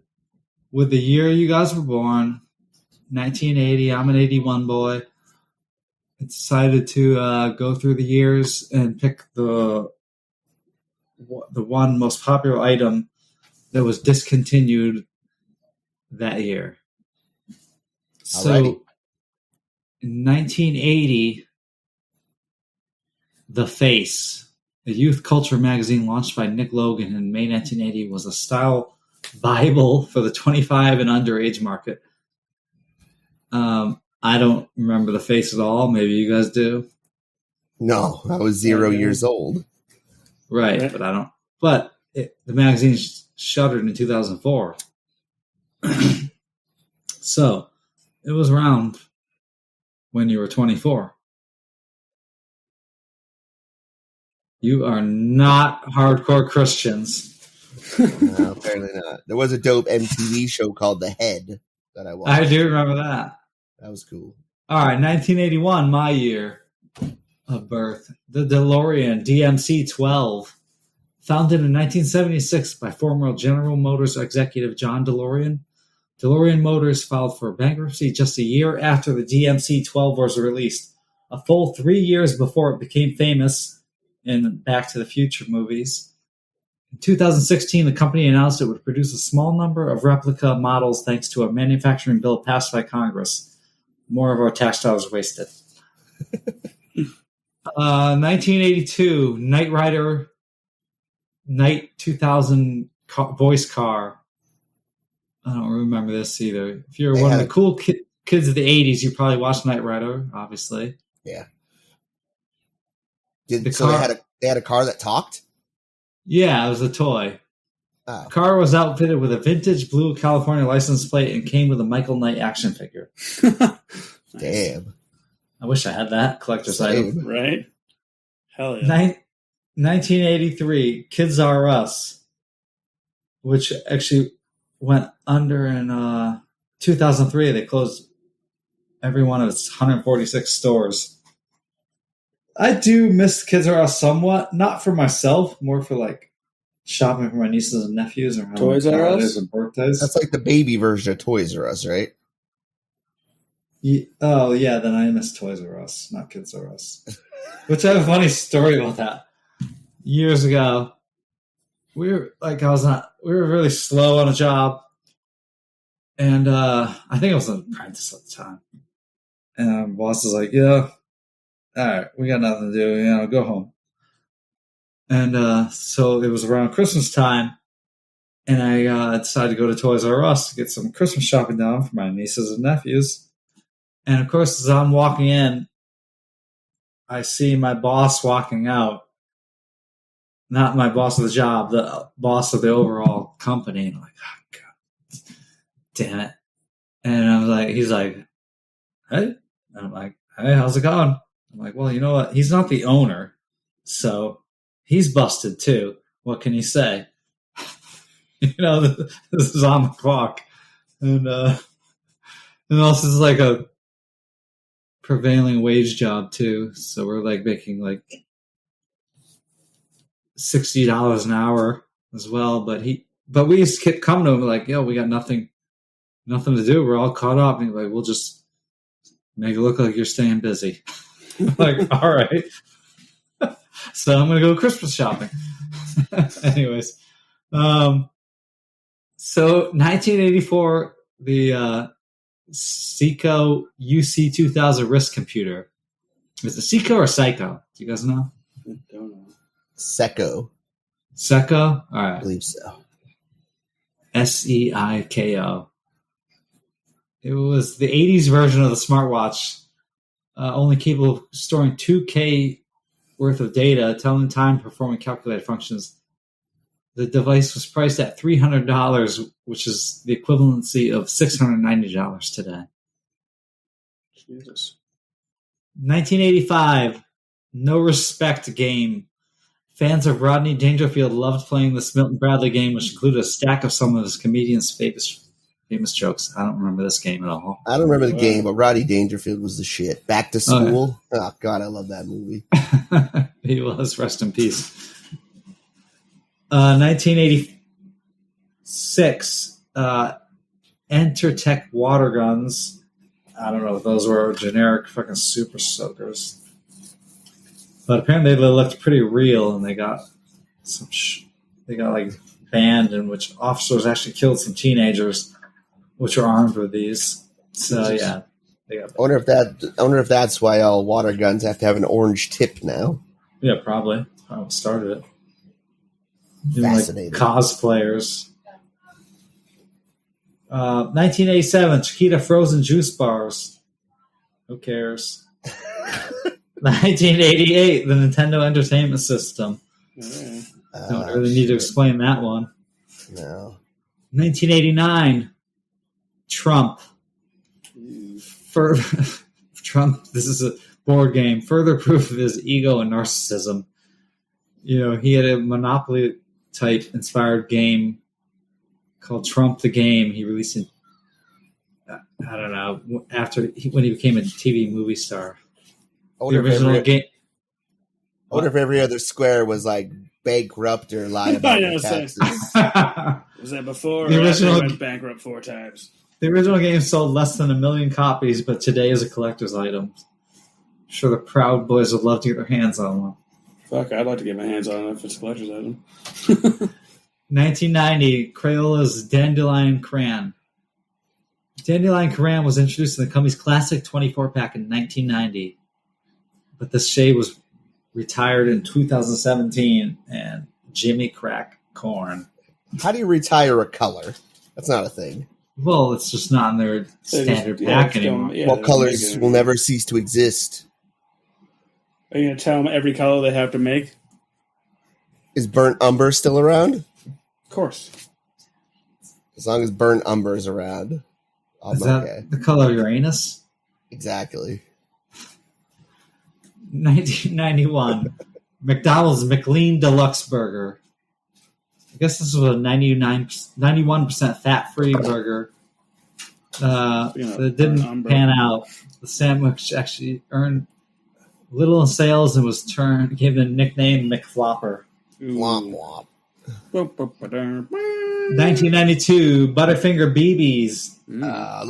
with the year you guys were born, 1980. I'm an 81 boy. I decided to go through the years and pick the one most popular item that was discontinued that year. So Alrighty. in 1980, The Face, a youth culture magazine launched by Nick Logan in May 1980, was a style Bible for the 25 and underage market. I don't remember The Face at all. Maybe you guys do. No, I was 0 years old. Right, but I don't. But the magazine shuttered in 2004. So it was around when you were 24. You are not hardcore Christians. No, apparently not. There was a dope MTV show called The Head that I watched. I do remember that. That was cool. All right, 1981, my year of birth. The DeLorean DMC-12, founded in 1976 by former General Motors executive John DeLorean. DeLorean Motors filed for bankruptcy just a year after the DMC-12 was released, a full 3 years before it became famous in Back to the Future movies. In 2016, the company announced it would produce a small number of replica models thanks to a manufacturing bill passed by Congress. More of our tax dollars wasted. 1982, Knight Rider, Knight 2000 voice car. I don't remember this either. If you're one of the cool kids of the 80s, you probably watched Knight Rider, obviously. Yeah. They had a car that talked? Yeah, it was a toy. Oh. The car was outfitted with a vintage blue California license plate and came with a Michael Knight action figure. Damn. I wish I had that collector's item. Right? Hell yeah. 1983, Kids R Us, which actually went under in 2003. They closed every one of its 146 stores. I do miss Kids R Us somewhat, not for myself, more for like shopping for my nieces and nephews around Toys R Us and birthdays. That's like the baby version of Toys R Us, right? Oh yeah, then I miss Toys R Us, not Kids R Us. Which I have a funny story about that. Years ago, we were really slow on a job, And I think I was an apprentice at the time. And boss is like, yeah, all right, we got nothing to do, go home. And so it was around Christmas time, and I decided to go to Toys R Us to get some Christmas shopping done for my nieces and nephews. And of course, as I'm walking in, I see my boss walking out. Not my boss of the job, the boss of the overall company. And I'm like, oh, God, damn it. And I was like, he's like, hey. And I'm like, hey, how's it going? I'm like, well, you know what? He's not the owner. So he's busted too. What can he say? This is on the clock. And also it's like a prevailing wage job too. So we're like making like $60 an hour as well. But we just kept coming to him like, yo, we got nothing to do. We're all caught up. And he's like, we'll just make it look like you're staying busy. Like, all right. So I'm going to go Christmas shopping. Anyways. So 1984, the Seiko UC2000 wrist computer. Is it Seiko or Psycho? Do you guys know? I don't know. Seiko. Seiko? All right. I believe so. Seiko. It was the 80s version of the smartwatch, only capable of storing 2K worth of data, telling time, performing calculated functions. The device was priced at $300, which is the equivalency of $690 today. Jesus. 1985, No Respect game. Fans of Rodney Dangerfield loved playing this Milton Bradley game, which included a stack of some of his comedians' famous jokes. I don't remember this game at all. I don't remember the game, but Rodney Dangerfield was the shit. Back to School. Oh, God, I love that movie. He was. Rest in peace. 1986, Entertech water guns. I don't know if those were generic fucking super soakers. But apparently they looked pretty real, and they got like banned, in which officers actually killed some teenagers, which were armed with these. So yeah, they got. I wonder if that's why all water guns have to have an orange tip now. Yeah, probably. That's what started it. Fascinating. Like cosplayers. 1987, Chiquita frozen juice bars. Who cares? 1988, the Nintendo Entertainment System. Don't really need to explain that one. No. 1989, Trump. Trump, this is a board game. Further proof of his ego and narcissism. He had a Monopoly-type inspired game called Trump the Game. He released it, I don't know, when he became a TV movie star. I wonder if every other square was like bankrupt or lie about their taxes. Was that before the original went bankrupt 4 times? The original game sold less than 1 million copies, but today is a collector's item. I'm sure the Proud Boys would love to get their hands on one. Fuck, I'd like to get my hands on it if it's a collector's item. 1990, Crayola's Dandelion Crayon. Dandelion Crayon was introduced in the company's classic 24-pack in 1990, but this shade was retired in 2017, and Jimmy Crack Corn. How do you retire a color? That's not a thing. Well, it's just not in their standard pack anymore. Well, colors will never cease to exist. Are you going to tell them every color they have to make? Is burnt umber still around? Of course. As long as burnt umber is around. Is that the color of your anus? Exactly. 1991, McDonald's McLean Deluxe Burger. I guess this was a 91% fat-free burger. It didn't pan out. The sandwich actually earned little in sales and was given a nickname McFlopper. Womp womp. 1992, Butterfinger BBs.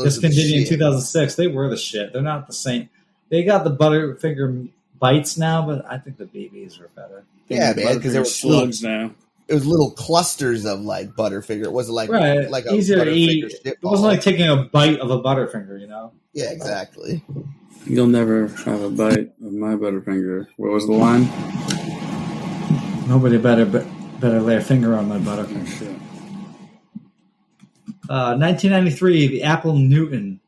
Discontinued in 2006. They were the shit. They're not the same. They got the Butterfinger bites now, but I think the BBs are better. Yeah, man, because they were slugs now. it was little clusters of like Butterfinger. It wasn't like Right. like a Easier to eat. Butterfinger It shitball. wasn't like taking a bite of a Butterfinger, you know? Yeah, exactly. You'll never have a bite of my Butterfinger. What was the line? Nobody better lay a finger on my Butterfinger. Shit. 1993, the Apple Newton,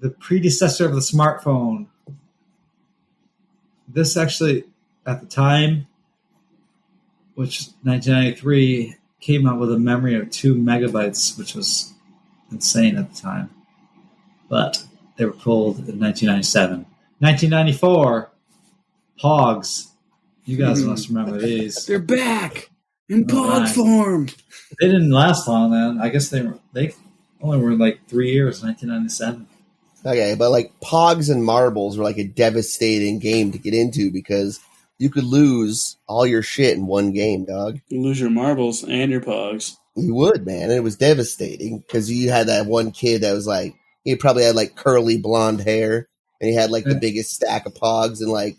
the predecessor of the smartphone. This actually, at the time, which 1993, came out with a memory of 2 megabytes, which was insane at the time. But they were pulled in 1997. 1994, Pogs. You guys must remember these. They're back in Pog Right. form. They didn't last long then. I guess they only were like 3 years, 1997. Okay, but like Pogs and Marbles were like a devastating game to get into because you could lose all your shit in one game, dog. You lose your marbles and your Pogs. You would, man. It was devastating because you had that one kid that was like, he probably had like curly blonde hair and he had like the biggest stack of Pogs and like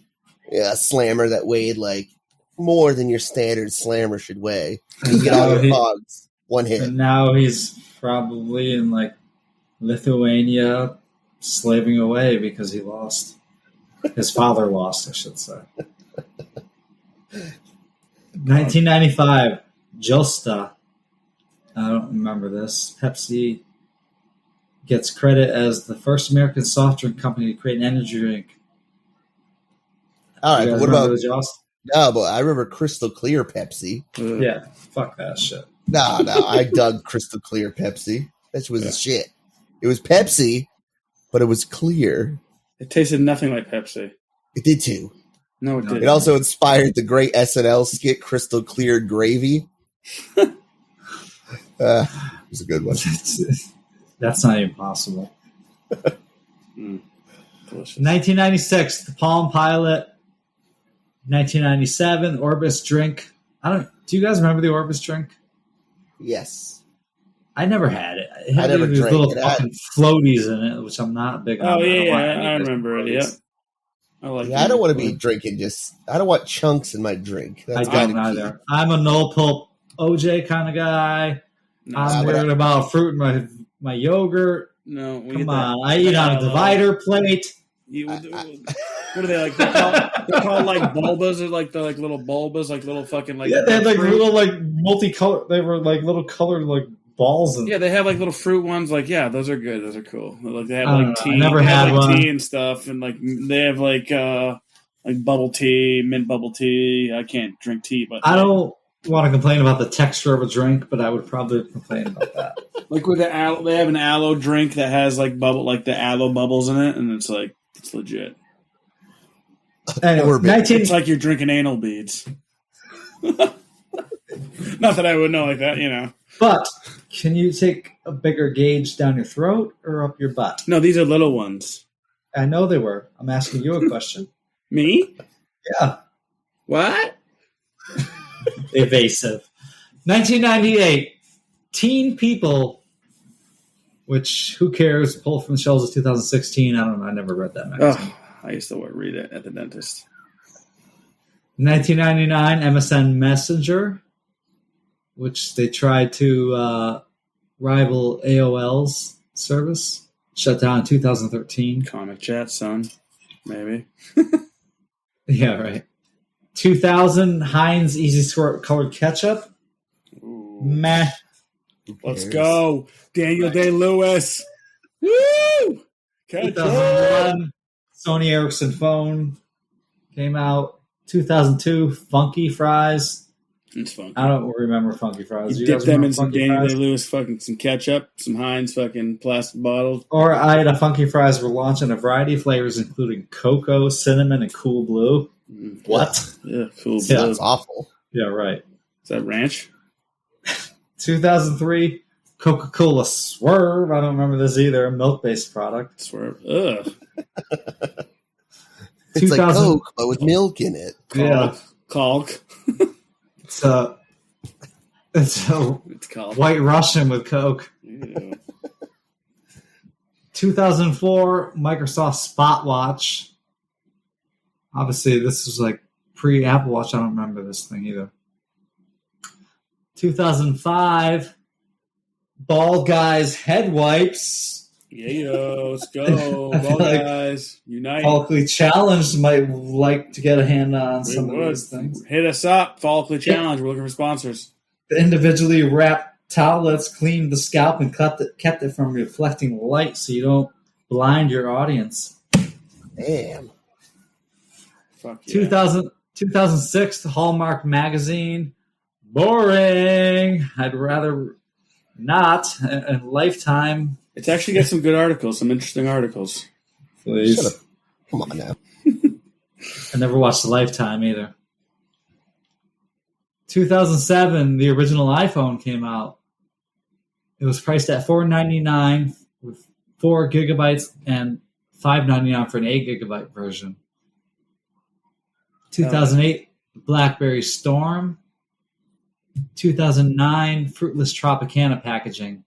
a slammer that weighed like more than your standard slammer should weigh. You get all your Pogs, one hit. And now he's probably in like Lithuania slaving away because he lost. His father lost, I should say. 1995, Josta. I don't remember this. Pepsi gets credit as the first American soft drink company to create an energy drink. All right, You but guys what remember about the Josta? no? But I remember Crystal Clear Pepsi. Yeah, fuck that shit. No, I dug Crystal Clear Pepsi. That was shit. It was Pepsi, but it was clear. It tasted nothing like Pepsi. It did too. No, it didn't. It also inspired the great SNL skit "Crystal Clear Gravy." It was a good one. That's not even possible. Delicious. 1996, the Palm Pilot. 1997, Orbis drink. Do you guys remember the Orbis drink? Yes. I never had it. It had I never these drank little it. fucking floaties in it, which I'm not big on. Oh, I don't yeah, want I any of those remember it, floaties. I don't want to be drinking I don't want chunks in my drink. I That's don't kinda key. either. I'm a no pulp OJ kind of guy. I'm worried about fruit in my yogurt. No, we Come get that. on. I eat on a divider plate. What are they like? They're called like bulbas, or like the little bulbas, like little fucking like. Yeah, they had like fruit. little like multicolored. They were like little colored like balls. And Yeah, they have like little fruit ones. Like, yeah, those are good. Those are cool. Like they have I don't like know. tea. I never they have, had like one. tea and stuff, and like they have like bubble tea, mint bubble tea. I can't drink tea, but I don't want to complain about the texture of a drink, but I would probably complain about that. like with the aloe. They have an aloe drink that has like the aloe bubbles in it, and it's like it's legit. Anyway, It's like you're drinking anal beads. Not that I would know like that, you know. But can you take a bigger gauge down your throat or up your butt? No, these are little ones. I know they were. I'm asking you a question. Me? Yeah. What? Evasive. 1998. Teen People, which, who cares, pulled from the shelves of 2016. I don't know. I never read that magazine. Oh, I used to read it at the dentist. 1999, MSN Messenger, which they tried to rival AOL's service. Shut down in 2013. Comic chat, son. Maybe. Yeah, right. 2000, Heinz Easy Squirt Colored Ketchup. Ooh. Meh. Let's go. Daniel Day-Lewis. Woo! Ketchup. 2001, Sony Ericsson phone came out. 2002, Funky Fries. It's fun. I don't remember Funky Fries. You Do dip guys them remember in some Funky Daniel Fries? Day-Lewis fucking some ketchup, some Heinz fucking plastic bottles. Or I had a Funky Fries were launching a variety of flavors, including cocoa, cinnamon, and cool blue. What? Yeah, cool. Yeah, blue. That's awful. Yeah, right. Is that ranch? 2003, Coca-Cola Swerve. I don't remember this either. A milk-based product. Swerve. Ugh. It's like 2000 Coke, but with milk in it. Yeah. Caulk. It's a It's called. White Russian with Coke. Ew. 2004, Microsoft Spot Watch. Obviously, this was like pre-Apple Watch. I don't remember this thing either. 2005, bald guys head wipes. Yeah, let's go. Ball guys, unite. Follically Challenged might like to get a hand on some of these things. Hit us up, Follically Challenge. We're looking for sponsors. The individually wrapped towelettes cleaned the scalp and kept it from reflecting light so you don't blind your audience. Damn. Fuck yeah. 2006, Hallmark magazine. Boring. I'd rather not. And Lifetime. It's actually got some good articles, some interesting articles. Please. Come on now. I never watched Lifetime either. 2007, the original iPhone came out. It was priced at $499 with 4 gigabytes and $599 for an 8 gigabyte version. 2008, BlackBerry Storm. 2009, Fruitless Tropicana packaging.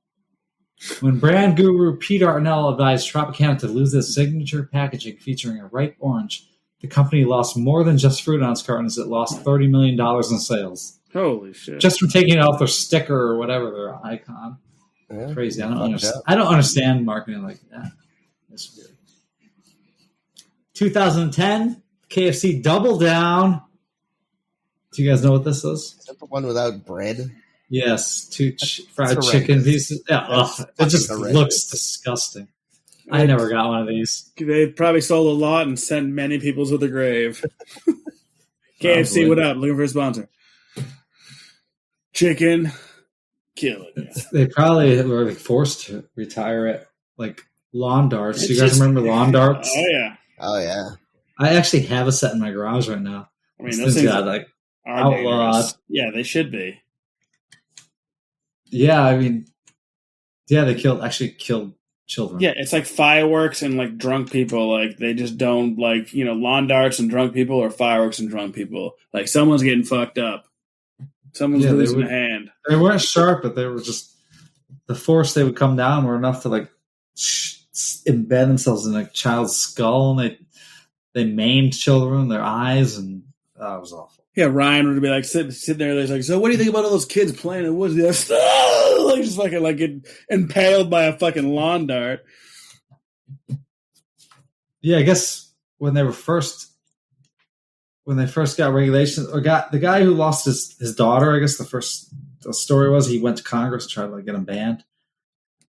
When brand guru Pete Arnell advised Tropicana to lose its signature packaging featuring a ripe orange, the company lost more than just fruit on its cartons. It lost $30 million in sales. Holy shit. Just from taking it off their sticker or whatever, their icon. Yeah. Crazy. I don't understand marketing like that. That's weird. 2010, KFC Double Down. Do you guys know what this is? Is that the one without bread? Yes, 2 fried chicken pieces. Yeah, it just looks disgusting. I never got one of these. They probably sold a lot and sent many people to the grave. KFC, what up? Looking for a sponsor. Chicken, kill it. They probably were forced to retire it, like lawn darts. Do you guys remember lawn darts? Oh yeah. I actually have a set in my garage right now. I mean, those things got outlawed. Yeah, they should be. Yeah, I mean, they killed children. Yeah, it's like fireworks and like drunk people. Like they just don't like, lawn darts and drunk people or fireworks and drunk people. Like someone's getting fucked up. Someone's losing a hand. They weren't sharp, but they were just the force they would come down were enough to like embed themselves in a child's skull, and they maimed children, their eyes, and it was awful. Yeah, Ryan would be like sitting there. He's like, "So what do you think about all those kids playing in the woods?" Like just fucking like get impaled by a fucking lawn dart. Yeah, I guess when they first got regulations, or got the guy who lost his daughter. I guess the story was he went to Congress to try to get him banned.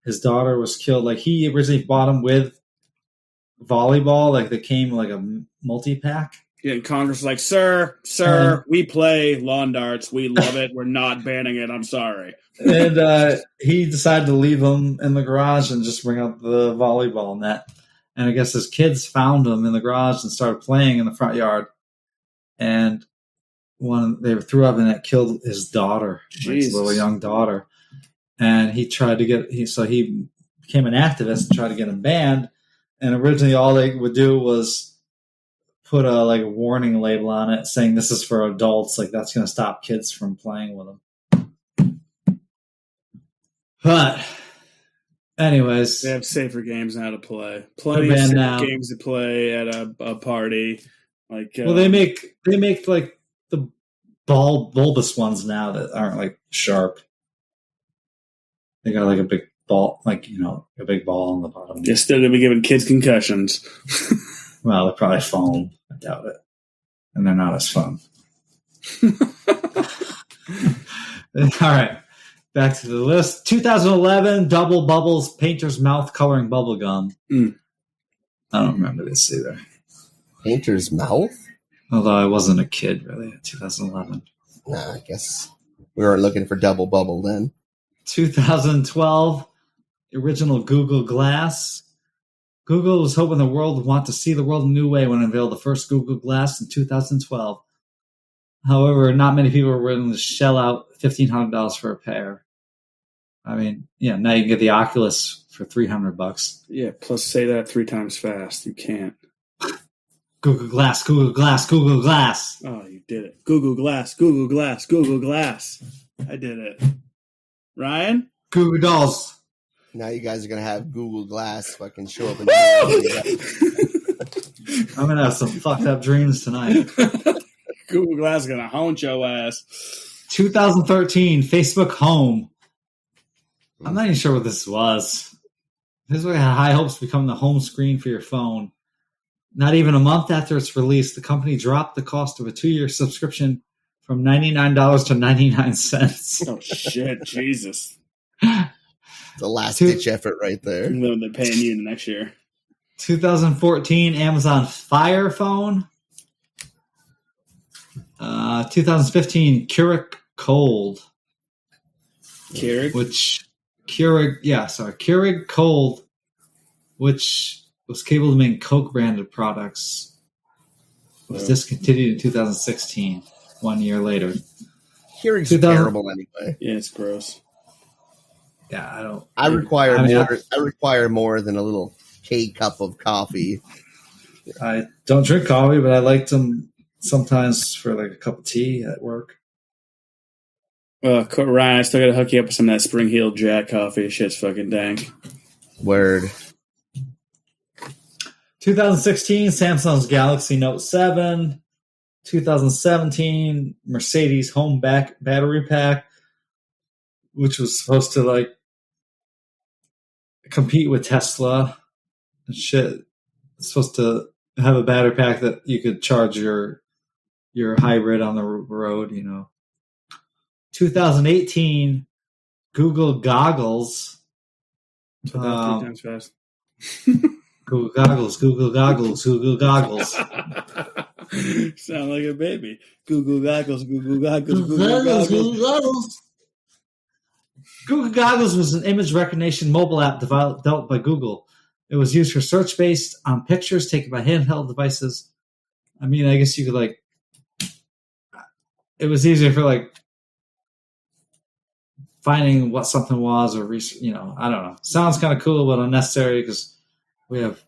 His daughter was killed. Like he originally bought him with volleyball. Like they came like a multi-pack. Yeah, and Congress was like, sir, we play lawn darts. We love it. We're not banning it. I'm sorry. And he decided to leave them in the garage and just bring out the volleyball net. And I guess his kids found him in the garage and started playing in the front yard. And they threw up and it killed his daughter, his little young daughter. And he tried to he became an activist and tried to get him banned. And originally all they would do was put a warning label on it saying this is for adults. Like that's going to stop kids from playing with them. But anyways, they have safer games now to play. Plenty of safer games to play at a party. Like they make like the bulbous ones now that aren't like sharp. They got like a big ball, a big ball on the bottom. Instead of giving kids concussions. Well, they're probably foam. I doubt it. And they're not as fun. All right. Back to the list. 2011, Double Bubbles Painter's Mouth Coloring Bubble Gum. I don't remember this either. Painter's Mouth? Although I wasn't a kid, really, in 2011. Nah, I guess we weren't looking for Double Bubble then. 2012, original Google Glass. Google was hoping the world would want to see the world in a new way when it unveiled the first Google Glass in 2012. However, not many people were willing to shell out $1,500 for a pair. I mean, yeah, now you can get the Oculus for $300. Yeah, plus say that 3 times fast. You can't. Google Glass, Google Glass, Google Glass. Oh, you did it. Google Glass, Google Glass, Google Glass. I did it. Ryan? Google Dolls. Now you guys are going to have Google Glass fucking show up in the I'm going to have some fucked up dreams tonight. Google Glass is going to haunt your ass. 2013, Facebook Home. I'm not even sure what this was. This had high hopes to become the home screen for your phone. Not even a month after its release, the company dropped the cost of a 2-year subscription from $99 to 99 cents. Oh, shit. Jesus. The last-ditch effort right there. And then they're paying you the next year. 2014, Amazon Fire Phone. 2015, Keurig Cold. Keurig? Keurig Cold, which was capable of making Coke-branded products. Was discontinued in 2016, 1 year later. Keurig's terrible anyway. Yeah, it's gross. Yeah, I require more than a little K-cup of coffee. I don't drink coffee, but I like them sometimes for like a cup of tea at work. Ryan, I still got to hook you up with some of that Spring Heel Jack coffee. Shit's fucking dank. Word. 2016, Samsung's Galaxy Note 7. 2017, Mercedes Home Battery Pack, which was supposed to like compete with Tesla and shit. It's supposed to have a battery pack that you could charge your hybrid on the road, 2018, Google Goggles. Put that 3 times fast. Google Goggles. Sound like a baby. Google Goggles. Google Goggles. Google Goggles was an image recognition mobile app developed by Google. It was used for search based on pictures taken by handheld devices. I mean, I guess you could it was easier for finding what something was or I don't know. Sounds kind of cool, but unnecessary because we have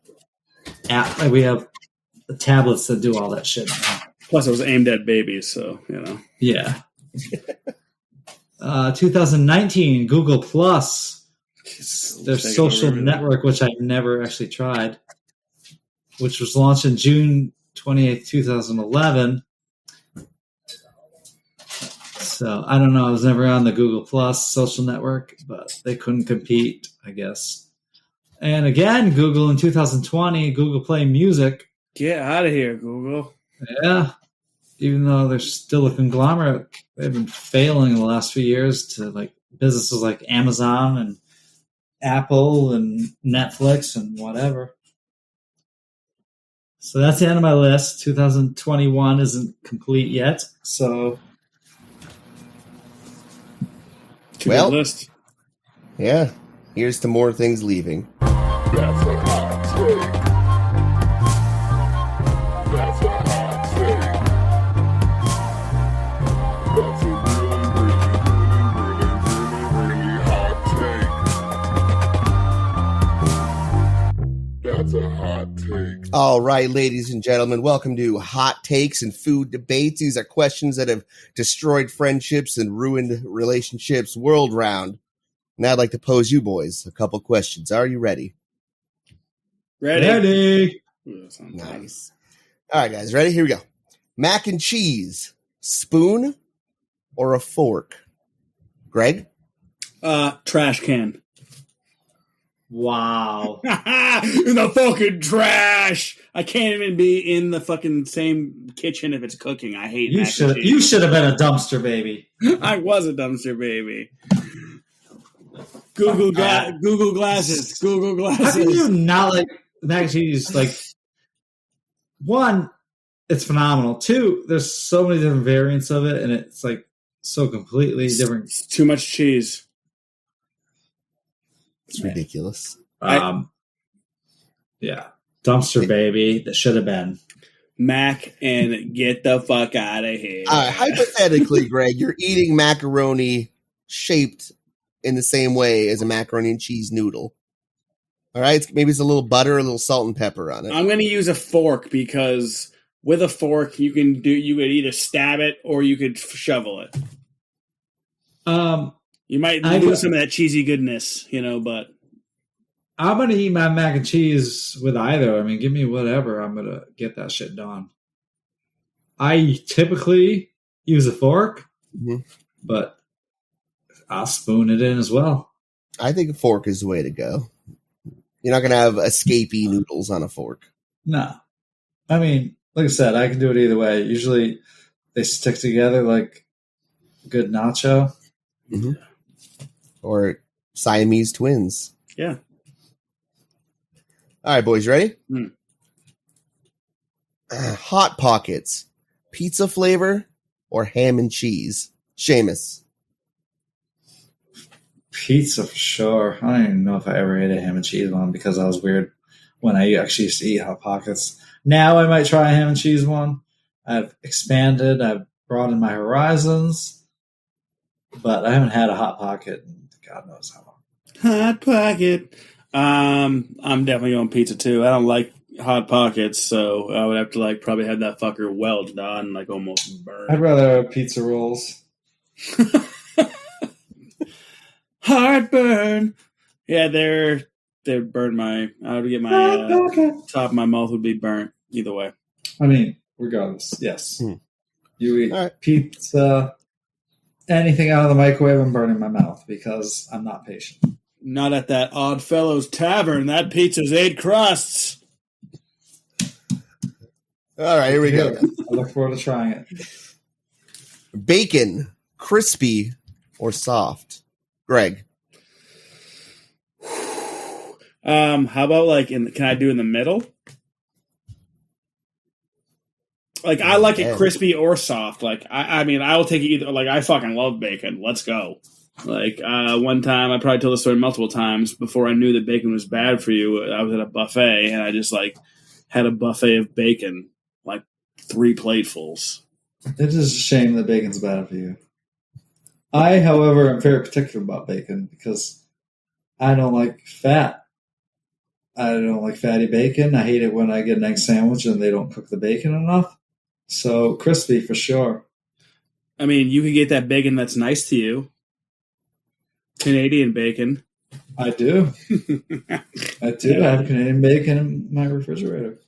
tablets that do all that shit now. Plus, it was aimed at babies, so Yeah. 2019, Google Plus, their social network, which I've never actually tried, which was launched in June 28th, 2011. So I don't know. I was never on the Google Plus social network, but they couldn't compete, I guess. And again, Google in 2020, Google Play Music. Get out of here, Google. Yeah. Even though they're still a conglomerate, they've been failing in the last few years to businesses like Amazon and Apple and Netflix and whatever. So that's the end of my list. 2021 isn't complete yet. So, well, list. Yeah. Here's to more things leaving. That's a hot take. That's a hot take. That's a really hot take. That's a hot take. All right, ladies and gentlemen, welcome to Hot Takes and Food Debates. These are questions that have destroyed friendships and ruined relationships world round. Now I'd like to pose you boys a couple questions. Are you ready? Ready. Nice. All right, guys, ready? Here we go. Mac and cheese, spoon or a fork? Greg? Trash can. wow. In the fucking trash. I can't even be in the fucking same kitchen if it's cooking. I hate You mac and should cheese. have been a dumpster baby. I was a dumpster baby. Google glasses. Google How can glasses. you not like mac and cheese? One, it's phenomenal. Two, there's so many different variants of it, and it's so completely different. It's too much cheese. It's ridiculous. Yeah, dumpster baby. That should have been Mac and get the fuck out of here. Hypothetically, Greg, you're eating macaroni shaped in the same way as a macaroni and cheese noodle. All right, maybe it's a little butter, a little salt and pepper on it. I'm going to use a fork because with a fork you could either stab it or you could shovel it. You might lose some of that cheesy goodness, but I'm gonna eat my mac and cheese with either. I mean, give me whatever. I'm gonna get that shit done. I typically use a fork, but I'll spoon it in as well. I think a fork is the way to go. You're not going to have escapee noodles on a fork. No. I mean, like I said, I can do it either way. Usually they stick together like good nacho. Mm-hmm. Or Siamese twins. Yeah. All right, boys, ready? Hot Pockets, pizza flavor or ham and cheese? Seamus. Pizza for sure. I don't even know if I ever ate a ham and cheese one because I was weird when I actually used to eat Hot Pockets. Now I might try a ham and cheese one. I've expanded. I've broadened my horizons. But I haven't had a Hot Pocket in God knows how long. Hot Pocket. I'm definitely going pizza too. I don't like Hot Pockets, so I would have to like probably have that fucker well done, like almost burned. I'd rather have pizza rolls. Heartburn. Yeah, they burn my. I would get my top of my mouth would be burnt either way. I mean, regardless, yes. You eat Right. pizza, anything out of the microwave, I'm burning my mouth because I'm not patient. Not at that Odd Fellows Tavern. That pizza's 8 crusts. All right, here we go. I look forward to trying it. Bacon, crispy or soft? Greg. How about like can I do in the middle? Like I like it crispy or soft. Like I mean I will take it either. Like I fucking love bacon. Let's go. Like one time I probably told the story multiple times before I knew that bacon was bad for you. I was at a buffet and I just like had a buffet of bacon, like 3 platefuls. It is a shame that bacon's bad for you. I, however, am very particular about bacon because I don't like fat. I don't like fatty bacon. I hate it when I get an egg sandwich and they don't cook the bacon enough. So crispy for sure. I mean, you can get that bacon that's nice to you. Canadian bacon. I do. I do. I have Canadian bacon in my refrigerator.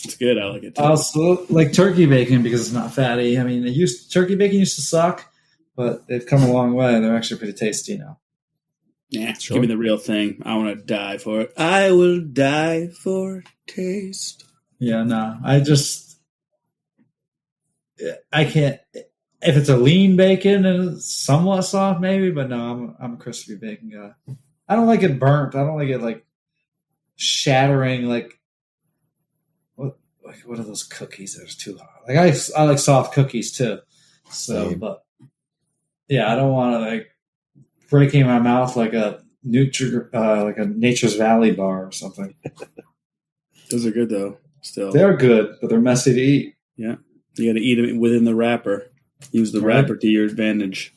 It's good. I like it too. I also like turkey bacon because it's not fatty. I mean, turkey bacon used to suck, but they've come a long way. They're actually pretty tasty now. Yeah, Sure. Give me the real thing. I want to die for it. I will die for taste. Yeah, no. I can't. If it's a lean bacon and it's somewhat soft, maybe, but no, I'm a crispy bacon guy. I don't like it burnt. I don't like it like shattering. Like what are those cookies that are too hot? Like I like soft cookies too. So, but yeah, I don't want to like breaking my mouth like a Nature's Valley bar or something. Those are good though. Still, They're good, but they're messy to eat. yeah. You got to eat them within the wrapper. Use the wrapper to your advantage.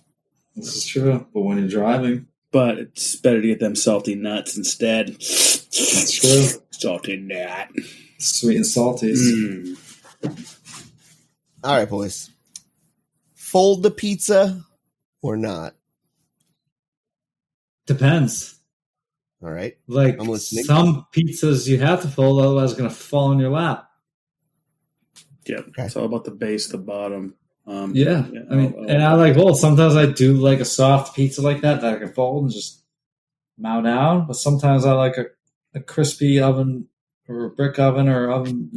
This is true, but when you're driving, But it's better to get them salty nuts instead. that's true. Salty nut. Sweet and salties. All right, boys. Fold the pizza or not? Depends. All right. Like I'm listening. some pizzas you have to fold, otherwise it's going to fall in your lap. Yeah, Okay. it's all about the base, the bottom. Yeah. I mean, and I like both. Sometimes I do like a soft pizza like that I can fold and just mow down. But sometimes I like a crispy oven or a brick oven or oven,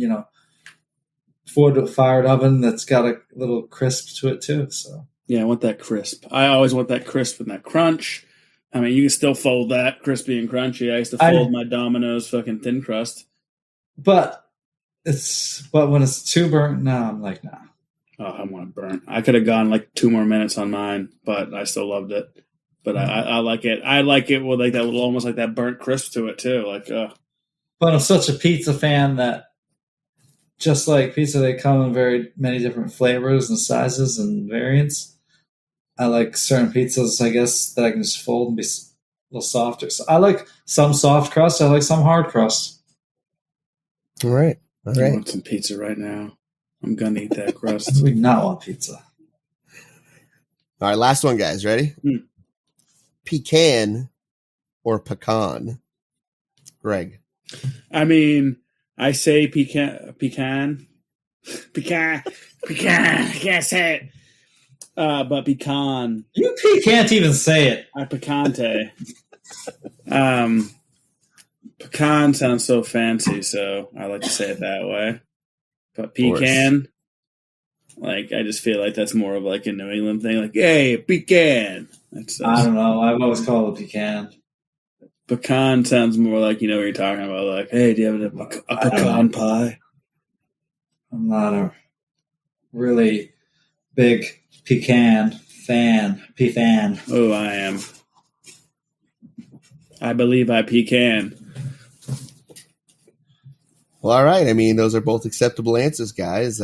wood-fired oven that's got a little crisp to it too. So yeah, I want that crisp. I always want that crisp and that crunch. I mean, you can still fold that crispy and crunchy. I used to fold my Domino's fucking thin crust. But when it's too burnt, no, I'm like, nah. Oh, I want it burnt. I could have gone like 2 more minutes on mine, but I still loved it. But I like it. I like it with like that little, almost like that burnt crisp to it too. Like, But I'm such a pizza fan that just like pizza, they come in very many different flavors and sizes and variants. I like certain pizzas, I guess, that I can just fold and be a little softer. So I like some soft crust. I like some hard crust. All right. All I right. want some pizza right now. I'm gonna eat that crust. We do not want pizza. All right. Last one, guys. Ready? Pecan or pecan? Greg. I mean, I say pecan. I can't say it. but pecan. You can't even say it. Picante. Pecan sounds so fancy, so I like to say it that way. But pecan, like, I just feel like that's more of like a New England thing. Like, hey, pecan. I don't know. I've always called it pecan. Pecan sounds more like, you know what you're talking about. Like, hey, do you have a pecan pie? I'm not a really big pecan fan. P-fan. Oh, I am. I believe I pecan. Well, all right. I mean, those are both acceptable answers, guys.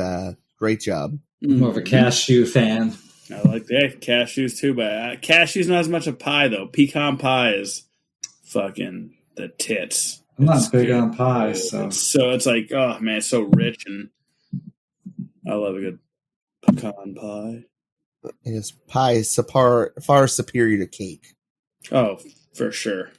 Great job. More of a cashew fan. I like that. Cashews too, but cashews not as much a pie though. Pecan pie is fucking the tits. I'm not big on pie, so it's like, oh man, it's so rich, and I love a good pecan pie. Yes, pie is far superior to cake. Oh, for sure.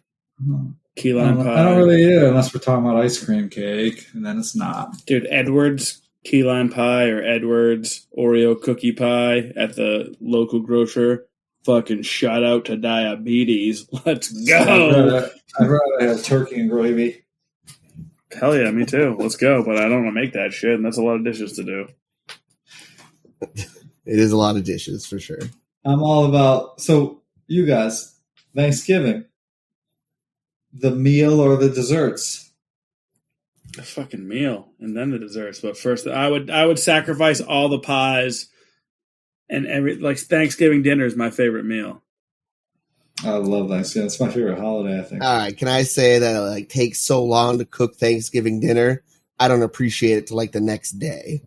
Key I lime pie. don't really eat it unless we're talking about ice cream cake, and then it's not. Dude, Edwards key lime pie or Edwards Oreo cookie pie at the local grocer. Fucking shout out to diabetes. Let's go. I'd rather have turkey and gravy. Hell yeah, me too. Let's go. But I don't want to make that shit, and that's a lot of dishes to do. It is a lot of dishes for sure. I'm all about. So you guys, Thanksgiving, the meal or the desserts? A fucking meal and then the desserts. But first, I would sacrifice all the pies and Thanksgiving dinner is my favorite meal. I love Thanksgiving. It's my favorite holiday, I think. All right, can I say that it takes so long to cook Thanksgiving dinner? I don't appreciate it till like the next day.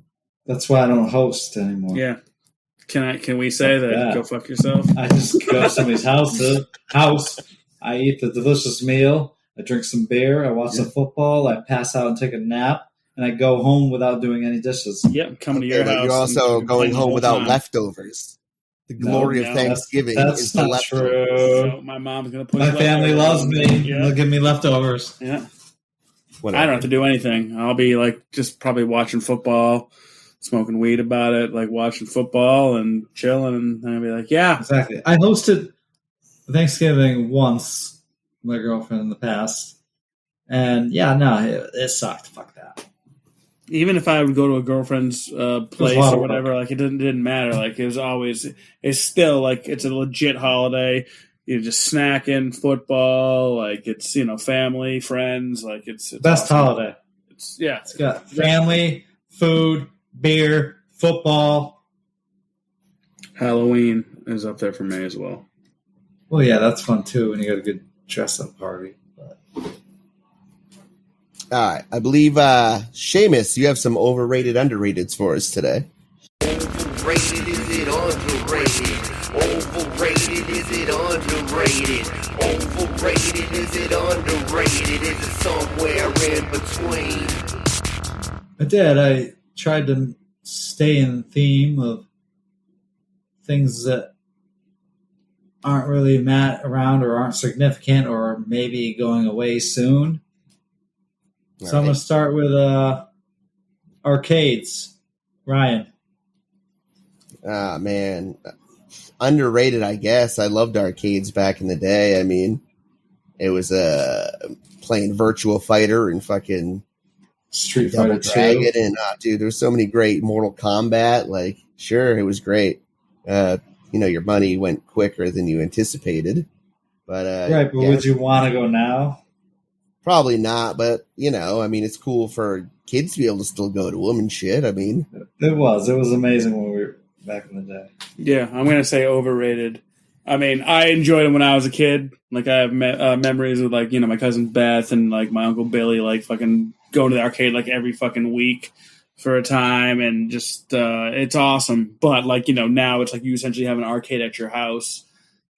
That's why I don't host anymore. Yeah. Can we say that? Go fuck yourself? I just go to somebody's house. I eat the delicious meal. I drink some beer. I watch the football. I pass out and take a nap. And I go home without doing any dishes. Yep, coming to your house. You're also going home without leftovers. The glory of Thanksgiving is the leftovers. True. So my mom's going to put my family loves me. Yeah. They'll give me leftovers. Yeah. Whatever. I don't have to do anything. I'll be just probably watching football, smoking weed about it, watching football and chilling. And I'll be like, yeah. Exactly. I hosted Thanksgiving once with my girlfriend in the past. And it sucked. Fuck that. Even if I would go to a girlfriend's place or whatever, it didn't matter. It's still it's a legit holiday. You're just snacking, football, it's family, friends, it's best awesome. Holiday. It's got family, food, beer, football. Halloween is up there for me as well. Well, yeah, that's fun too when you got a good dress up party. All right. I believe, Seamus, you have some overrated, underrateds for us today. Overrated, is it underrated? Overrated, is it underrated? Overrated, is it underrated? Is it somewhere in between? I did. I tried to stay in the theme of things that aren't really around or aren't significant or maybe going away soon. So I'm going to start with arcades. Ryan. Ah, man. Underrated, I guess. I loved arcades back in the day. I mean, it was playing Virtua Fighter and fucking Street Fighter Dragon. And, dude, there's so many great Mortal Kombat. Sure, it was great. Your money went quicker than you anticipated. But right, but would you want to go now? Probably not, but, it's cool for kids to be able to still go to them and shit. I mean. It was amazing when we were back in the day. Yeah, I'm going to say overrated. I mean, I enjoyed them when I was a kid. I have memories with, my cousin Beth and, my Uncle Billy, fucking going to the arcade, every fucking week for a time. And just, it's awesome. But, now it's you essentially have an arcade at your house.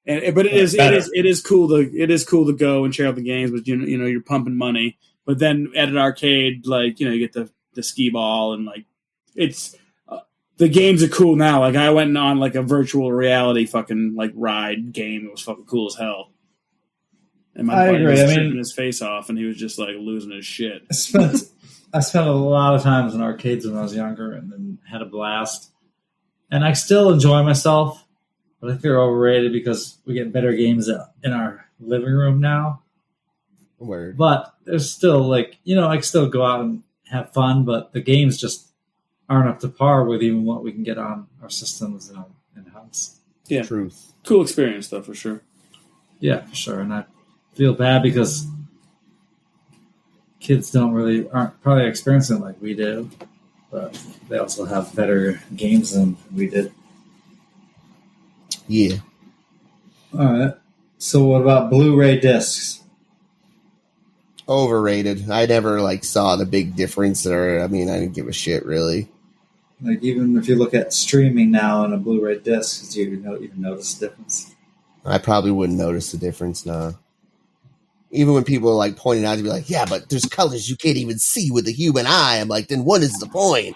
But it is cool to go and check out the games, but you're pumping money. But then at an arcade, you get the skee ball and it's the games are cool now. I went on a virtual reality fucking ride game. It was fucking cool as hell. And my buddy was tripping his face off, and he was just losing his shit. I spent a lot of times in arcades when I was younger, and then had a blast. And I still enjoy myself, but I think they're overrated because we get better games in our living room now. Word. But there's still like, I can still go out and have fun, but the games just aren't up to par with even what we can get on our systems in the house. Yeah. Truth. Cool experience, though, for sure. Yeah, for sure. And I feel bad because kids aren't probably experiencing it like we do, but they also have better games than we did. Yeah. All right. So what about Blu-ray discs? Overrated. I never saw the big difference there. I mean, I didn't give a shit really. Like even if you look at streaming now and a Blu-ray disc, do you even notice the difference? I probably wouldn't notice the difference now. Even when people are pointing out to be like, yeah, but there's colors you can't even see with the human eye. I'm like, then what is the point?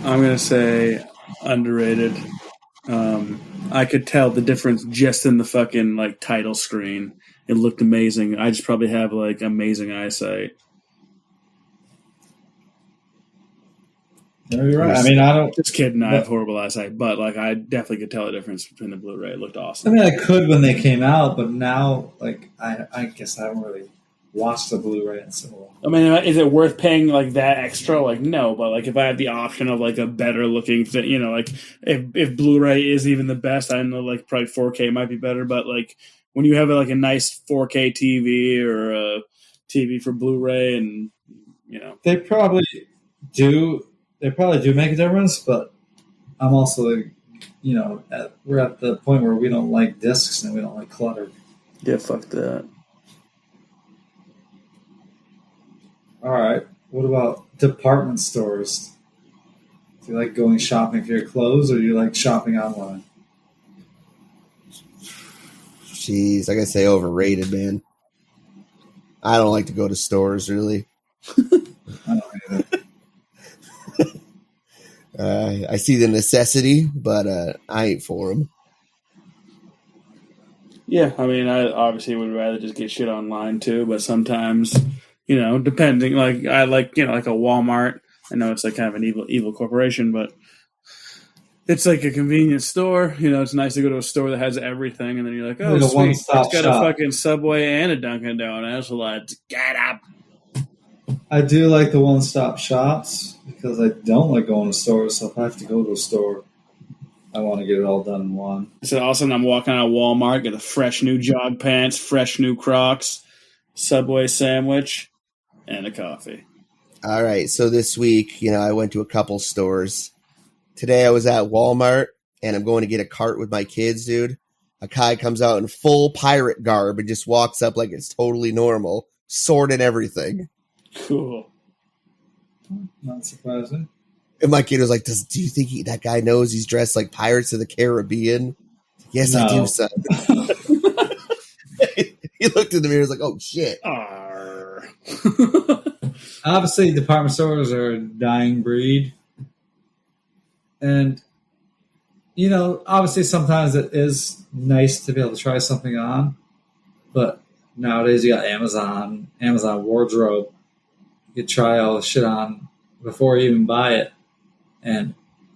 I'm going to say underrated. I could tell the difference just in the fucking title screen. It looked amazing. I just probably have amazing eyesight. No, you're right. I mean, I don't. Just kidding. I have horrible eyesight, but I definitely could tell the difference between the Blu-ray. It looked I awesome. mean, I could when they came out, but now, I guess I haven't really watched the Blu-ray in so long. I mean, is it worth paying that extra? No, but if I had the option of a better looking thing, if Blu-ray is even the best, I know probably 4K might be better, but when you have a nice 4K TV or a TV for Blu-ray, and they probably do. They probably do make a difference, but I'm also, we're at the point where we don't like discs and we don't like clutter. yeah, fuck that. All right. What about department stores? Do you like going shopping for your clothes, or do you like shopping online? Jeez, I gotta say overrated, man. I don't like to go to stores, really. I don't either. I see the necessity, but I ain't for them. Yeah, I mean, I obviously would rather just get shit online too, but sometimes, depending, I like a Walmart. I know it's kind of an evil corporation, but it's a convenience store. It's nice to go to a store that has everything, and then you're like, oh, Like a sweet, it's one-stop got shop. a fucking Subway and a Dunkin' Donuts. Let's get up. I do like the one-stop shops because I don't like going to stores. So if I have to go to a store, I want to get it all done in one. So all of a sudden I'm walking out of Walmart, get a fresh new jog pants, fresh new Crocs, Subway sandwich, and a coffee. All right, so this week, I went to a couple stores. Today I was at Walmart, and I'm going to get a cart with my kids, dude. A guy comes out in full pirate garb and just walks up like it's totally normal, sword and everything. Cool. Not surprising. And my kid was like, do you think that guy knows he's dressed like Pirates of the Caribbean? Yes, No. I do, son. He looked in the mirror and was like, oh, shit. Arr. Obviously, department stores are a dying breed. And, obviously sometimes it is nice to be able to try something on. But nowadays you got Amazon Wardrobe. You could try all the shit on before you even buy it. And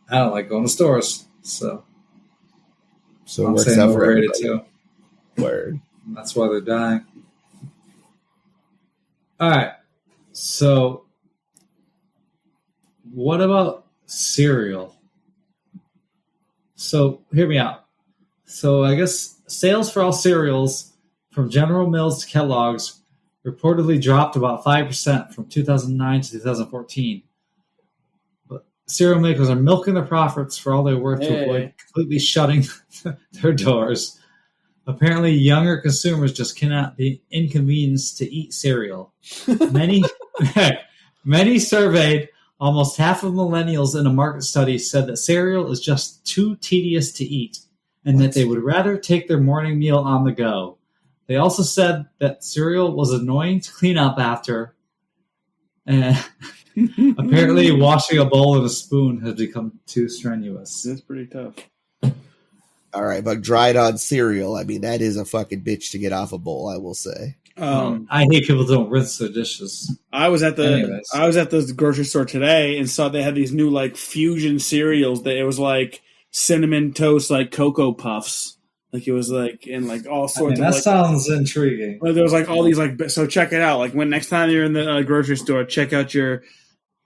I don't like going to stores. So So it I'm works saying out for overrated everybody. too. Word. And that's why they're dying. All right. So what about cereal? So hear me out. So I guess sales for all cereals from General Mills to Kellogg's reportedly dropped about 5% from 2009 to 2014. But cereal makers are milking their profits for all they're worth to avoid completely shutting their doors. Apparently, younger consumers just cannot be inconvenienced to eat cereal. Many surveyed, almost half of millennials in a market study said that cereal is just too tedious to eat and that they would rather take their morning meal on the go. They also said that cereal was annoying to clean up after. And apparently, washing a bowl and a spoon has become too strenuous. That's pretty tough. All right, but dried on cereal, I mean, that is a fucking bitch to get off a bowl, I will say. I hate people who don't rinse their dishes. I was at Anyways. the grocery store today and saw they had these new like fusion cereals. That it was like cinnamon toast, like Cocoa Puffs. Like it was like in like all sorts of. That like, sounds intriguing. there was like all these like. So check it out. Like when next time you're in the grocery store, check out your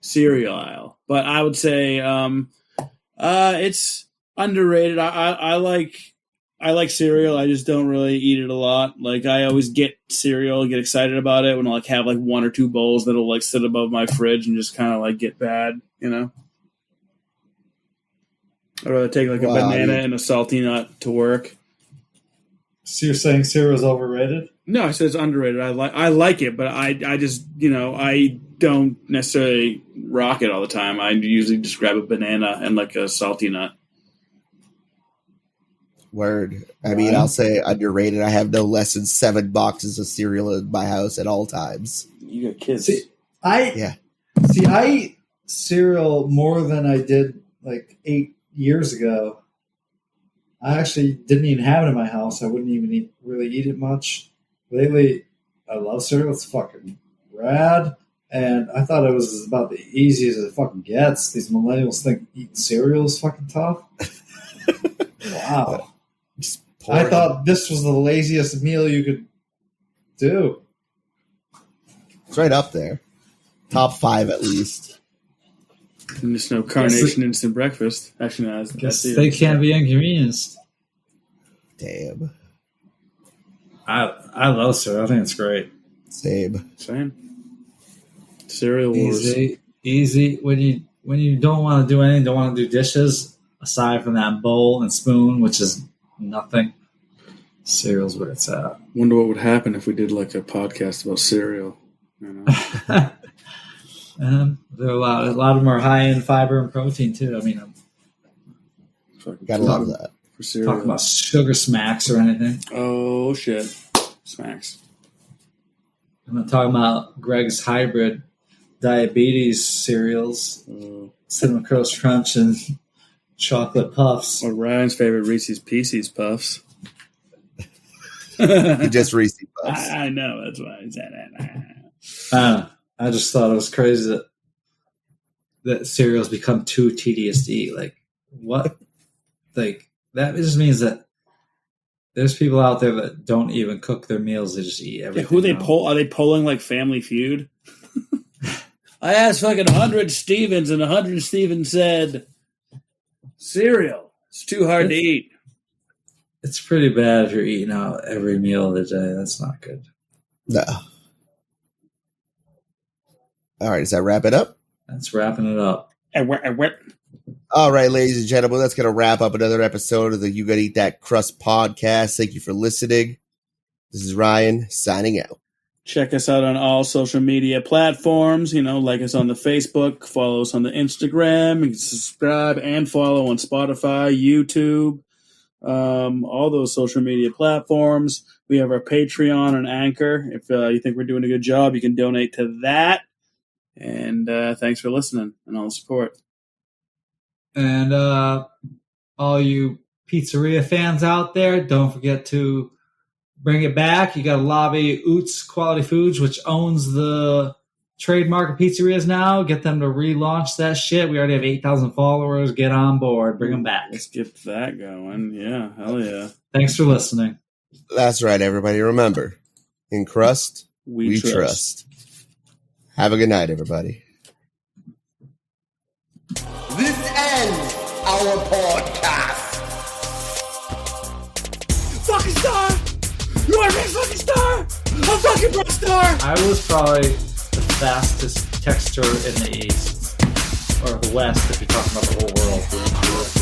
cereal aisle. But I would say it's underrated. I like cereal. I just don't really eat it a lot. Like I always get cereal, get excited about it when I like have like one or two bowls that'll like sit above my fridge and just kind of like get bad, you know. I'd rather take like a banana and a salty nut to work. So you're saying cereal's overrated? No, I said it's underrated. I like it, but I just I don't necessarily rock it all the time. I usually just grab a banana and like a salty nut. Word. I mean, I'll say underrated. I have no less than 7 boxes of cereal in my house at all times. You got kids. I eat cereal more than I did like 8 years ago. I actually didn't even have it in my house. I wouldn't even really eat it much. Lately, I love cereal. It's fucking rad. And I thought it was about the easiest it fucking gets. These millennials think eating cereal is fucking tough. Wow. I thought this was the laziest meal you could do. It's right up there. Top 5 at least. And there's no Carnation Instant Breakfast. Actually, no, that's they can't be inconvenienced. Damn. I love cereal. I think it's great. Same. Cereal wars. Easy. When you don't want to do anything, don't want to do dishes, aside from that bowl and spoon, which is nothing, cereal's where it's at. Wonder what would happen if we did like a podcast about cereal. You know? There are a lot of them are high in fiber and protein too. I mean, Gotta love that. For cereal. Talking about sugar smacks or anything. Oh shit, smacks. I'm not talking about Greg's hybrid diabetes cereals, Cinnamon Crust Crunch and chocolate puffs. Or Ryan's favorite Reese's Pieces Puffs. You just Reese's Puffs. I know, that's why I said that. I just thought it was crazy that cereals become too tedious to eat. Like, what? Like, that just means that there's people out there that don't even cook their meals. They just eat everything. Yeah, who they poll? Are they polling like Family Feud? I asked fucking 100 Stevens, and 100 Stevens said, cereal. It's too hard to eat. It's pretty bad if you're eating out every meal of the day. That's not good. No. All right, does that wrap it up? That's wrapping it up. All right, ladies and gentlemen, that's going to wrap up another episode of the You Gotta Eat That Crust podcast. Thank you for listening. This is Ryan signing out. Check us out on all social media platforms. Like us on the Facebook, follow us on the Instagram, and subscribe and follow on Spotify, YouTube, all those social media platforms. We have our Patreon and Anchor. If you think we're doing a good job, you can donate to that. And thanks for listening and all the support. And all you pizzeria fans out there, don't forget to bring it back. You got to lobby Oots Quality Foods, which owns the trademark of pizzerias now. Get them to relaunch that shit. We already have 8,000 followers. Get on board. Bring them back. Let's get that going. Yeah, hell yeah. Thanks for listening. That's right, everybody. Remember, in Crust, we trust. Have a good night, everybody. This ends our podcast. Fucking star! You are a fucking star! A fucking rock star! I was probably the fastest texter in the East, or the West, if you're talking about the whole world.